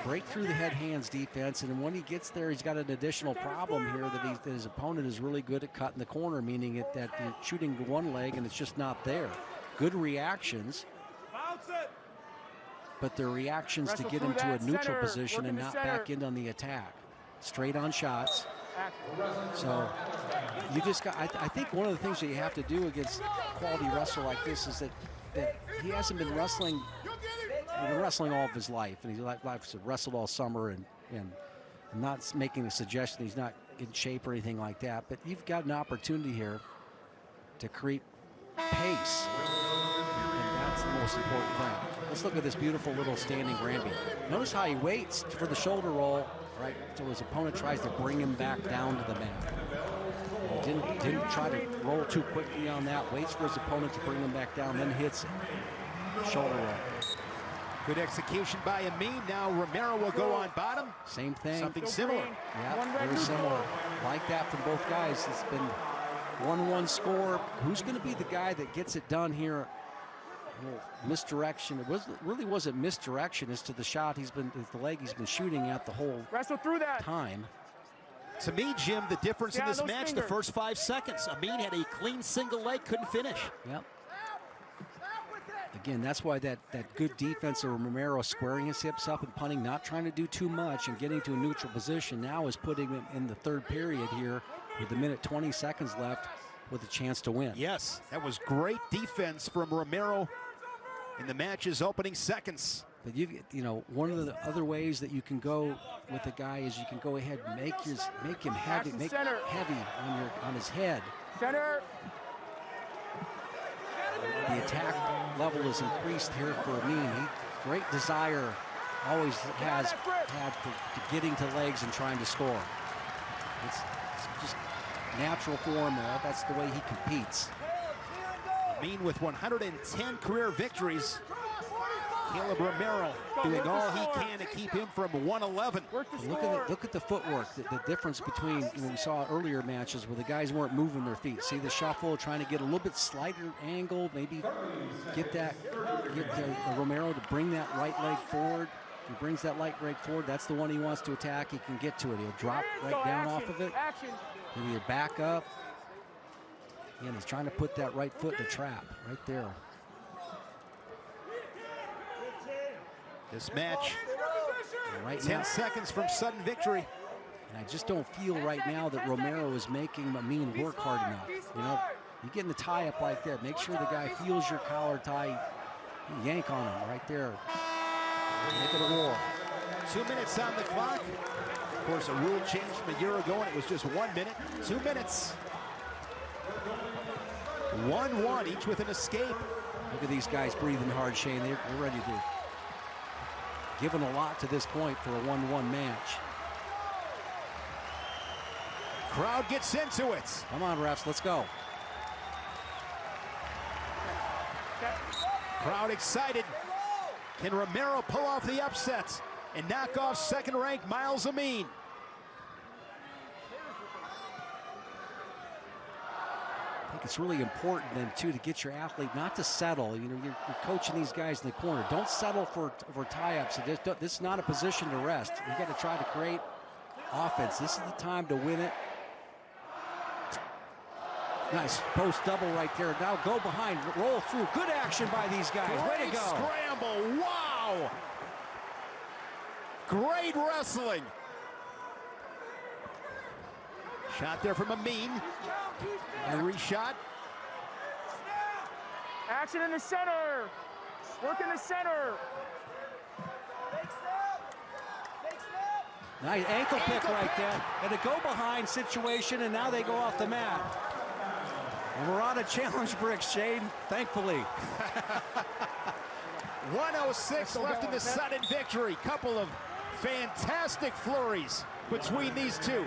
break through the head-hands defense, and when he gets there, he's got an additional problem here that his opponent is really good at cutting the corner, meaning that you're shooting to one leg and it's just not there. Good reactions. but their reactions to get into a neutral position and not back in on the attack. Straight on shots. So you just got, I think one of the things that you have to do against quality wrestler like this is that he hasn't been wrestling. He's been wrestling all of his life, and he's wrestled all summer, and I'm not making a suggestion he's not in shape or anything like that, but you've got an opportunity here to create pace, and that's the most important thing. Let's look at this beautiful little standing Granby. Notice how he waits for the shoulder roll, right, so his opponent tries to bring him back down to the mat. He didn't try to roll too quickly on that, waits for his opponent to bring him back down, then hits it. Shoulder roll. Good execution by Amine. Now Romero will go on bottom. Same thing. Something similar. Yeah, very similar. Like that from both guys. It's been 1-1 score. Who's going to be the guy that gets it done here? Misdirection. It really wasn't misdirection as to the shot it's the leg he's been shooting at the whole time. To me, Jim, the difference in this match, the first 5 seconds. Amine had a clean single leg, couldn't finish. Yep. Again, that's why that good defense of Romero squaring his hips up and punting, not trying to do too much and getting to a neutral position now is putting him in the third period here with 1:20 seconds left with a chance to win. Yes, that was great defense from Romero in the match's opening seconds. But you know, one of the other ways that you can go with the guy is you can go ahead and make him heavy, on his head. Center. The attack level is increased here for Amine. Great desire always had to getting to legs and trying to score. It's just natural for him. That's the way he competes. Amine with 110 career victories. Kaleb Romero doing all he can to keep him from 111. Look at the footwork, the difference between when we saw earlier matches where the guys weren't moving their feet. See the shuffle, trying to get a little bit slighter angle, maybe get Romero to bring that right leg forward. He brings that right leg forward. That's the one he wants to attack. He can get to it. He'll drop right down off of it. He'll either back up. And he's trying to put that right foot in the trap right there. This match, right 10 seconds from sudden victory. And I just don't feel right now that Romero is making Amine work hard enough. You know, you get in the tie up like that, make sure the guy feels your collar tie. You yank on him right there. Make it a war. 2 minutes on the clock. Of course, a rule change from a year ago, and it was just 1 minute. 2 minutes. 1-1, each with an escape. Look at these guys breathing hard, Shane. They're ready to. Given a lot to this point for a 1-1 match. Crowd gets into it. Come on, refs, let's go. Crowd excited. Can Romero pull off the upset and knock off second-ranked Myles Amine? I think it's really important then too to get your athlete not to settle. You know, you're coaching these guys in the corner. Don't settle for tie-ups. This is not a position to rest. You got to try to create offense. This is the time to win it. Nice post double right there. Now go behind, roll through. Good action by these guys. Way to go. Scramble. Wow. Great wrestling. Shot there from Amine. And reshot. Action in the center. Work in the center. Nice ankle pick right there. And a go-behind situation, and now they go off the mat. And we're on a challenge brick, Shane, thankfully. 1:06 left in the sudden victory. Couple of fantastic flurries between these two.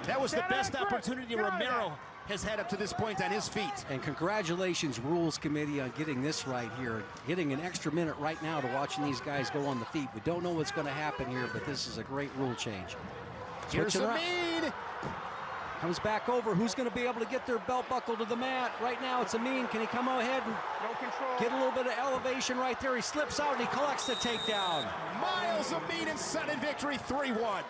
That was the best opportunity Romero has had up to this point on his feet. And congratulations, Rules Committee, on getting this right here. Getting an extra minute right now to watching these guys go on the feet. We don't know what's going to happen here, but this is a great rule change. Here's Amine. Comes back over. Who's going to be able to get their belt buckle to the mat? Right now it's Amine. Can he come ahead and get a little bit of elevation right there? He slips out and he collects the takedown. Myles Amine in sudden victory, 3-1.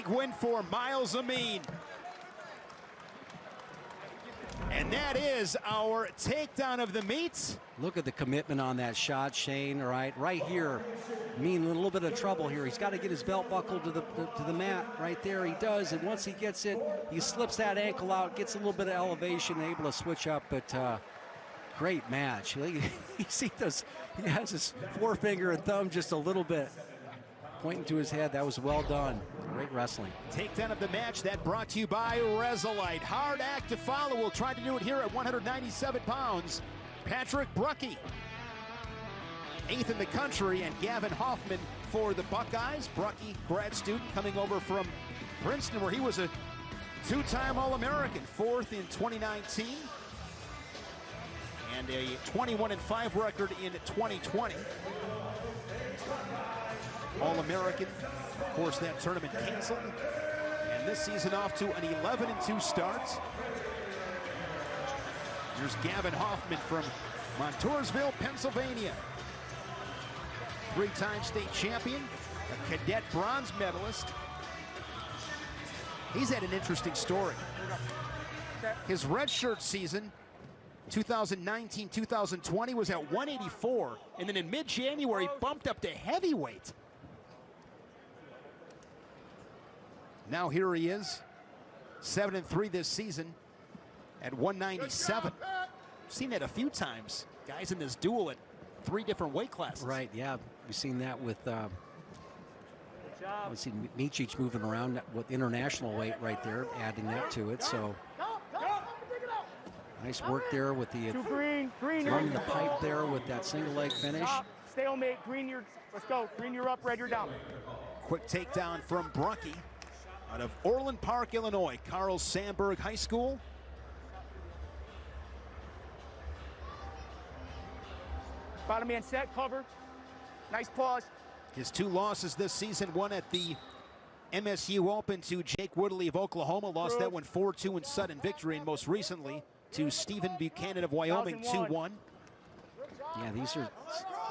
big win for Myles Amine. And that is our takedown of the meet. Look at the commitment on that shot, Shane. All right, right here. Amine in a little bit of trouble here. He's got to get his belt buckle to the mat. Right there, he does. And once he gets it, he slips that ankle out, gets a little bit of elevation, able to switch up. But great match. You see this? He has his forefinger and thumb just a little bit pointing to his head. That was well done. Great wrestling. Takedown of the match, that brought to you by Resolite. Hard act to follow. We'll try to do it here at 197 pounds. Patrick Brucki, 8th in the country, and Gavin Hoffman for the Buckeyes. Brucki, grad student, coming over from Princeton, where he was a 2-time All-American, 4th in 2019, and a 21-5 record in 2020. All-American, of course, that tournament canceled, and this season off to an 11-2 start. Here's Gavin Hoffman from Montoursville, Pennsylvania. 3-time state champion, a cadet bronze medalist. He's had an interesting story. His redshirt season, 2019-2020, was at 184, and then in mid-January bumped up to heavyweight. Now here he is, 7-3 this season at 197. Seen that a few times. Guys in this duel at 3 different weight classes. Right, yeah. We've seen that with we've seen Micic moving around with international weight right there, adding that to it. So nice work there with the running the pipe there with that single leg finish. Stalemate, green, let's go. Green, you're up, red, you're down. Quick takedown from Brucki out of Orland Park, Illinois. Carl Sandburg High School. Bottom man set, cover. Nice pause. His 2 losses this season, one at the MSU Open to Jake Woodley of Oklahoma, lost that one 4-2 in sudden victory, and most recently to Stephen Buchanan of Wyoming, 2-1. Yeah,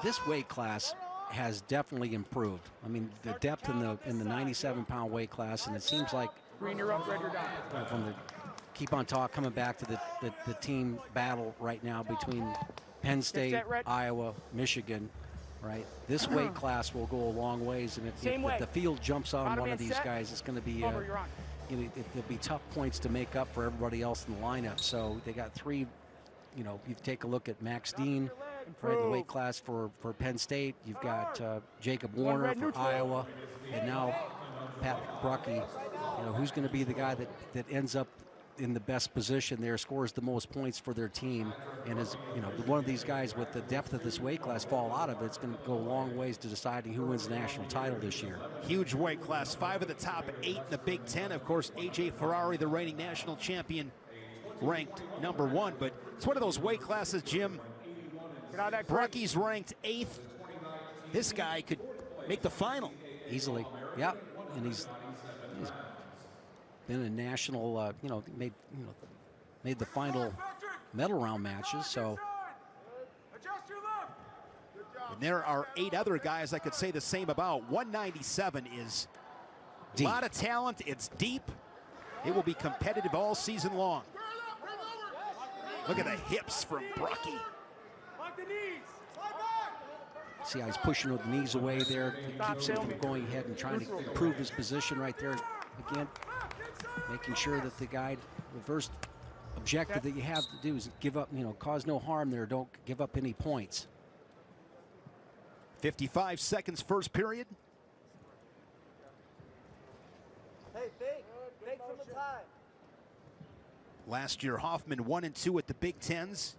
this weight class has definitely improved. I mean, the depth in the 97-pound weight class, and it seems like green, you're up, red, you're down. From the coming back to the team battle right now between Penn State, Iowa, Michigan, right? This weight class will go a long ways, and if the field jumps on one of these guys, it's going to be there'll be tough points to make up for everybody else in the lineup. So they got 3. You take a look at Max Dean, right, the weight class for Penn State. You've got Jacob Warner for Iowa, and now Pat Brucki. Who's going to be the guy that ends up in the best position there, scores the most points for their team, and is one of these guys with the depth of this weight class fall out of it. It's going to go a long ways to deciding who wins the national title this year. Huge weight class, 5 of the top 8 in the Big Ten. Of course, AJ Ferrari, the reigning national champion, ranked number 1, but it's one of those weight classes, Jim. Brucki's ranked 8th. This guy could make the final easily. Yeah, and he's been a national, made the final medal round matches. So, and there are 8 other guys I could say the same about. 197 is deep. A lot of talent. It's deep. It will be competitive all season long. Look at the hips from Brucki. See how he's pushing the knees away there. Keeps him from going ahead and trying to improve his position right there. Again, making sure that the guy, the first objective that you have to do is give up, cause no harm there. Don't give up any points. 55 seconds first period. Hey, fake from the time. Last year, Hoffman 1-2 at the Big Tens.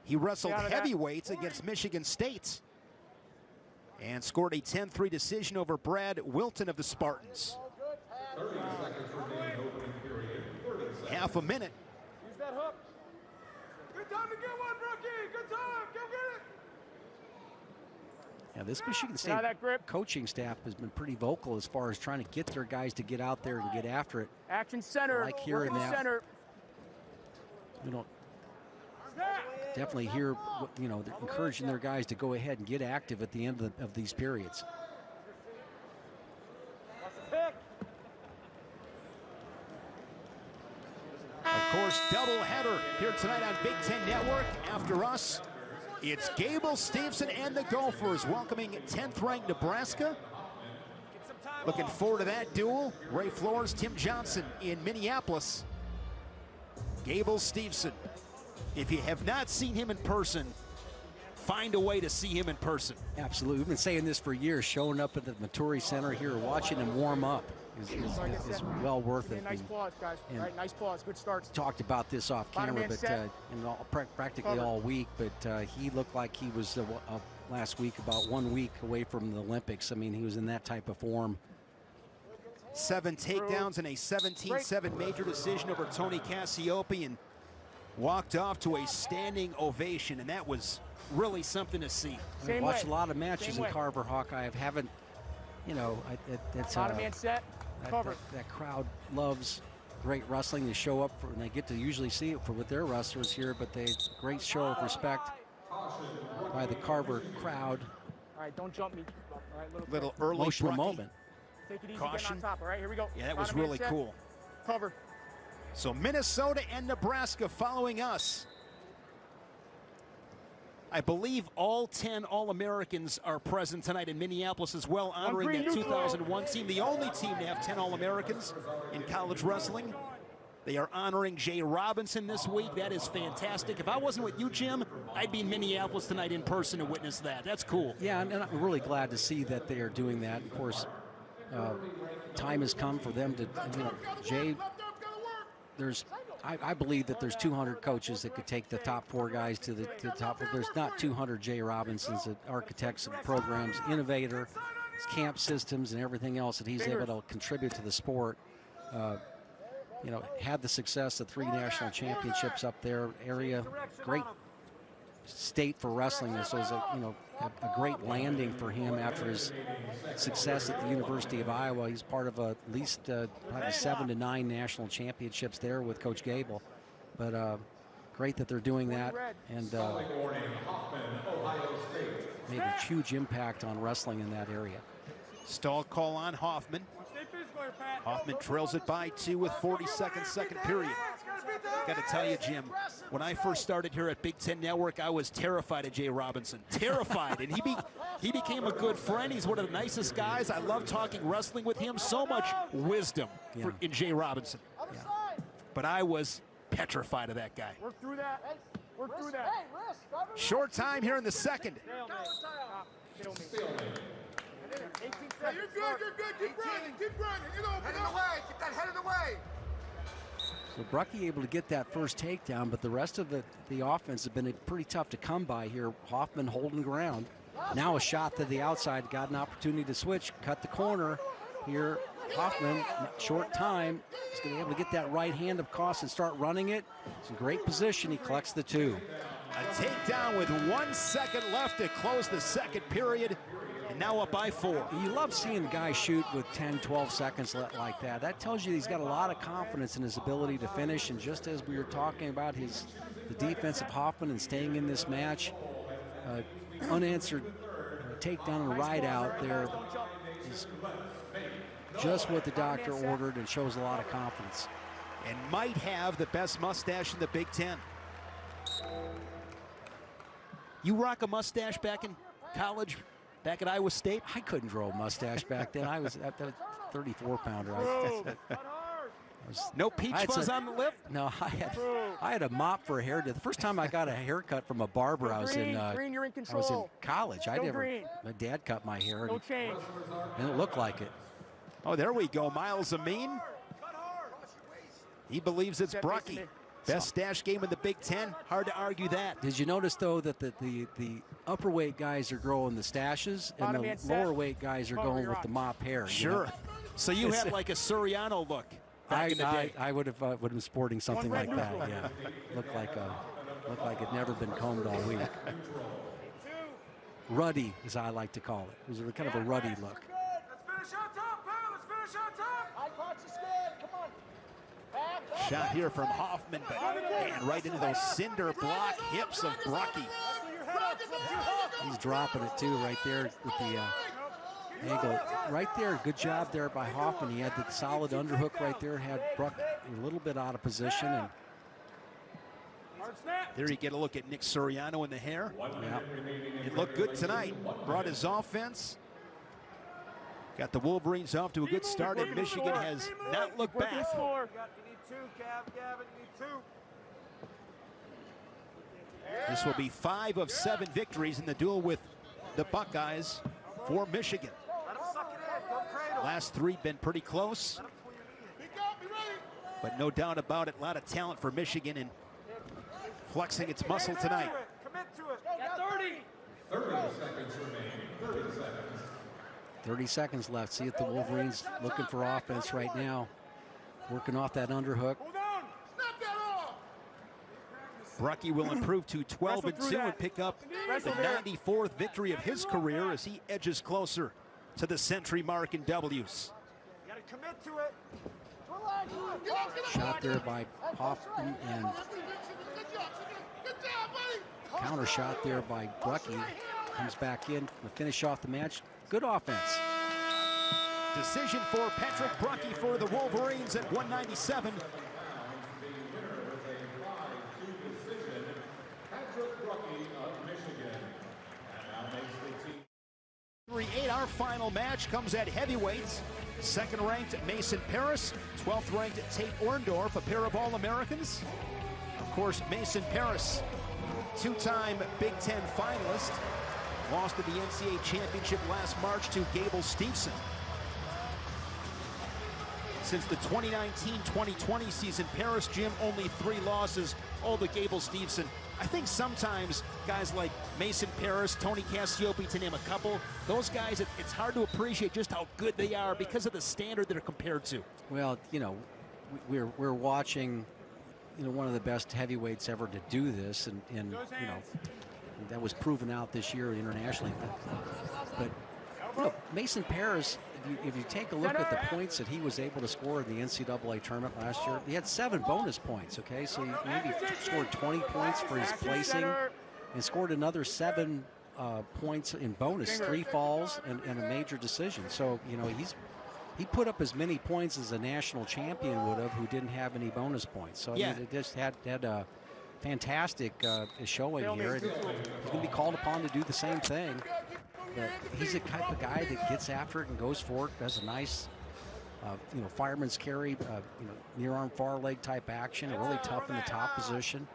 He wrestled heavyweights against Michigan State and scored a 10-3 decision over Brad Wilton of the Spartans. 30 seconds remaining opening period. 30 Half a minute. Use that hook. Good time to get one, Brucki. Good time. Go get it. Yeah, this Michigan State coaching staff has been pretty vocal as far as trying to get their guys to get out there and get after it. Action center. Like hearing that. Center. We don't definitely hear, they're encouraging their guys to go ahead and get active at the end of these periods. course, doubleheader here tonight on Big Ten Network. After us, it's Gable Stevenson and the Gophers welcoming 10th-ranked Nebraska. Looking forward to that duel. Ray Flores, Tim Johnson in Minneapolis. Gable Stevenson. If you have not seen him in person, find a way to see him in person. Absolutely. We've been saying this for years, showing up at the Maturi Center here, watching him warm up is well worth it. Nice pause, guys. All right, nice pause. Good starts. Talked about this off camera, but practically all week. But he looked like he was last week about 1 week away from the Olympics. I mean, he was in that type of form. 7 takedowns and a 17-7 major decision over Tony Cassiope, and walked off to a standing ovation, and that was really something to see. I've watched a lot of matches in Carver Hawkeye. I haven't, you know, it's man set. That crowd loves great wrestling. They show up and they get to usually see it with their wrestlers here, but great show of respect by the Carver crowd. All right, don't jump me. All right, little early emotional moment. Take it easy, Caution. get on top. All right, here we go. Yeah, that was really cool. Cover. So Minnesota and Nebraska following us. I believe all 10 All-Americans are present tonight in Minneapolis as well, honoring that 2001 team, the only team to have 10 All-Americans in college wrestling. They are honoring Jay Robinson this week. That is fantastic. If I wasn't with you, Jim, I'd be in Minneapolis tonight in person to witness that. That's cool. Yeah, and I'm really glad to see that they are doing that. Of course, time has come for them to, you know, Jay, I believe that there's 200 coaches that could take the top 4 guys to the top. There's not 200 Jay Robinsons, that architects of programs, innovator, camp systems, and everything else that he's able to contribute to the sport. You know, had the success of 3 national championships up there, area, great state for wrestling. This was a great landing for him after his success at the University of Iowa. He's part of at least probably 7 to 9 national championships there with Coach Gable. But great that they're doing that, and made a huge impact on wrestling in that area. Stall call on Hoffman. Hoffman trails it by 2 with 40 seconds, second period. Got to tell you, Jim, when I first started here at Big Ten Network, I was terrified of Jay Robinson. Terrified. And he became a good friend. He's one of the nicest guys. I love talking wrestling with him. So much wisdom in Jay Robinson. Yeah. But I was petrified of that guy. Work through that. Work through that. Short time here in the second. You're good. Keep running. Head in the way. Keep that head in the way. So Brucki able to get that first takedown, but the rest of the offense has been pretty tough to come by here. Hoffman holding ground. Now a shot to the outside, got an opportunity to switch, cut the corner here. Hoffman, short time, is going to be able to get that right hand of Carson and start running it. It's in great position. He collects the 2. A takedown with 1 second left to close the second period. And now up by 4. You love seeing guys shoot with 10, 12 seconds like that. That tells you he's got a lot of confidence in his ability to finish. And just as we were talking about the defense of Hoffman and staying in this match, unanswered takedown and ride out there is just what the doctor ordered and shows a lot of confidence. And might have the best mustache in the Big Ten. You rock a mustache back in college? Back at Iowa State? I couldn't grow a mustache back then. I was at the 34-pounder. No peach fuzz on the lip? No, I had a mop for a haircut. The first time I got a haircut from a barber, I was in college. My dad cut my hair. No change. And it looked like it. Oh, there we go. Myles Amine. He believes it's Brucki. Best stash game in the Big Ten. Hard to argue that. Did you notice, though, that the upper weight guys are growing the stashes and the lower weight guys are going with the mop hair? Sure. You know? So you had like a Suriano look back in the day. I would have been sporting something like that. Yeah, looked like it'd never been combed all week. Ruddy, as I like to call it. It was kind of a ruddy look. Let's finish on top, pal. Let's finish on top. High punch is good. Come on. Shot here from Hoffman, but man, right into those cinder block hips of Brucki. He's dropping it too right there with the angle. Right there, good job there by Hoffman. He had the solid underhook right there, had Bruck a little bit out of position, and There you get a look at Nick Suriano in the hair. Yeah. It looked good tonight. Brought his offense. Got the Wolverines off to a good start, and Michigan has not looked back. You need two, Gavin, you need two. This will be 5 of 7 victories in the duel with the Buckeyes for Michigan. Let him suck it in. Don't cradle. Last 3 been pretty close, but no doubt about it, a lot of talent for Michigan and flexing its muscle tonight. Commit to it. Got 30. 30 seconds remaining. 30 seconds. 30 seconds left. See if the Wolverines looking for offense right now. Working off that underhook. Hold on. Snap that off. Brucki will improve to 12-2 and pick up the 94th victory of his career as he edges closer to the century mark in W's. You gotta commit to it. Shot there by Hoffman and counter shot there by Brucki. Comes back in to finish off the match. Good offense. Decision for Patrick Brucki for the Wolverines at 197. Patrick Brucki of Michigan. And now makes the team. 3-8, our final match comes at heavyweights. Second-ranked Mason Parris, 12th-ranked Tate Orndorff, a pair of All-Americans. Of course, Mason Parris, 2-time Big Ten finalist, lost at the NCAA championship last March to Gable Stevenson. Since the 2019-2020 season, Parris, Jim, only 3 losses, all to Gable Stevenson. I think sometimes guys like Mason Parris, Tony Cassiope, to name a couple, those guys, it's hard to appreciate just how good they are because of the standard they're compared to. Well, you know, we're watching, you know, one of the best heavyweights ever to do this, and you know, that was proven out this year internationally. But you know, Mason Parris, if you take a look at the points that he was able to score in the NCAA tournament last year, he had 7 bonus points, okay? So he maybe scored 20 points for his placing and scored another 7 points in bonus, 3 falls and a major decision. So, you know, he put up as many points as a national champion would have who didn't have any bonus points. So, I mean, it just had a fantastic showing here. And he's going to be called upon to do the same thing. But he's the type of guy that gets after it and goes for it, does a nice, you know, fireman's carry, you know, near arm far leg type action, really tough in the top position.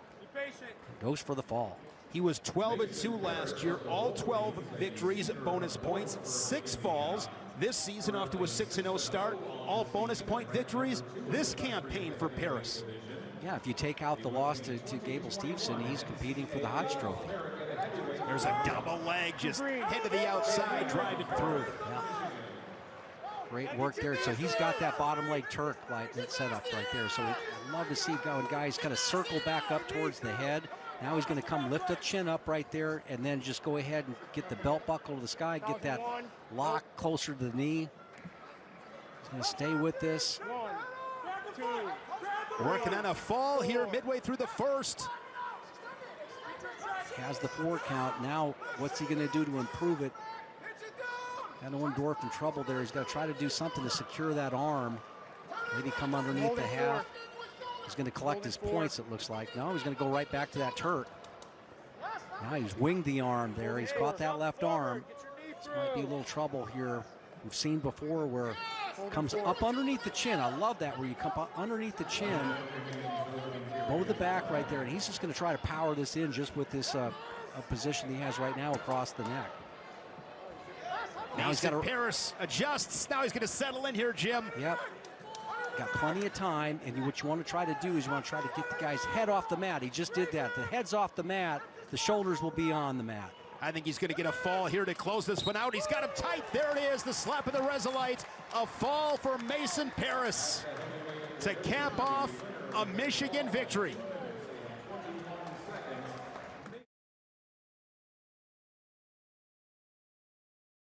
Goes for the fall. He was 12-2 last year, all 12 victories, bonus points, 6 falls. This season off to a 6-0 start, all bonus point victories this campaign for Parris. Yeah, if you take out the loss to Gable Stevenson, he's competing for the Hodge Trophy. There's a double leg, just head to the outside, driving through. Yeah. Great work there. So he's got that bottom leg Turk like set up right there. So I'd love to see guys kind of circle back up towards the head. Now he's going to come lift the chin up right there and then just go ahead and get the belt buckle to the sky, get that lock closer to the knee. He's going to stay with this. 1, 2. Working on a fall here midway through the first. Has the 4 count. Now, what's he going to do to improve it? Got Orndorff in trouble there. He's got to try to do something to secure that arm. Maybe come underneath the half. He's going to collect his points, it looks like. No, he's going to go right back to that Turk. Now he's winged the arm there. He's caught that left arm. This might be a little trouble here. We've seen before where it comes up underneath the chin. I love that, where you come up underneath the chin, lower the back right there, and he's just going to try to power this in just with this position he has right now across the neck. Now he's got Parris adjusts. Now he's going to settle in here, Jim. Yep. Got plenty of time, and what you want to try to do is you want to try to get the guy's head off the mat. He just did that. The head's off the mat. The shoulders will be on the mat. I think he's going to get a fall here to close this one out. He's got him tight. There it is, the slap of the Resolite. A fall for Mason Parris to cap off a Michigan victory.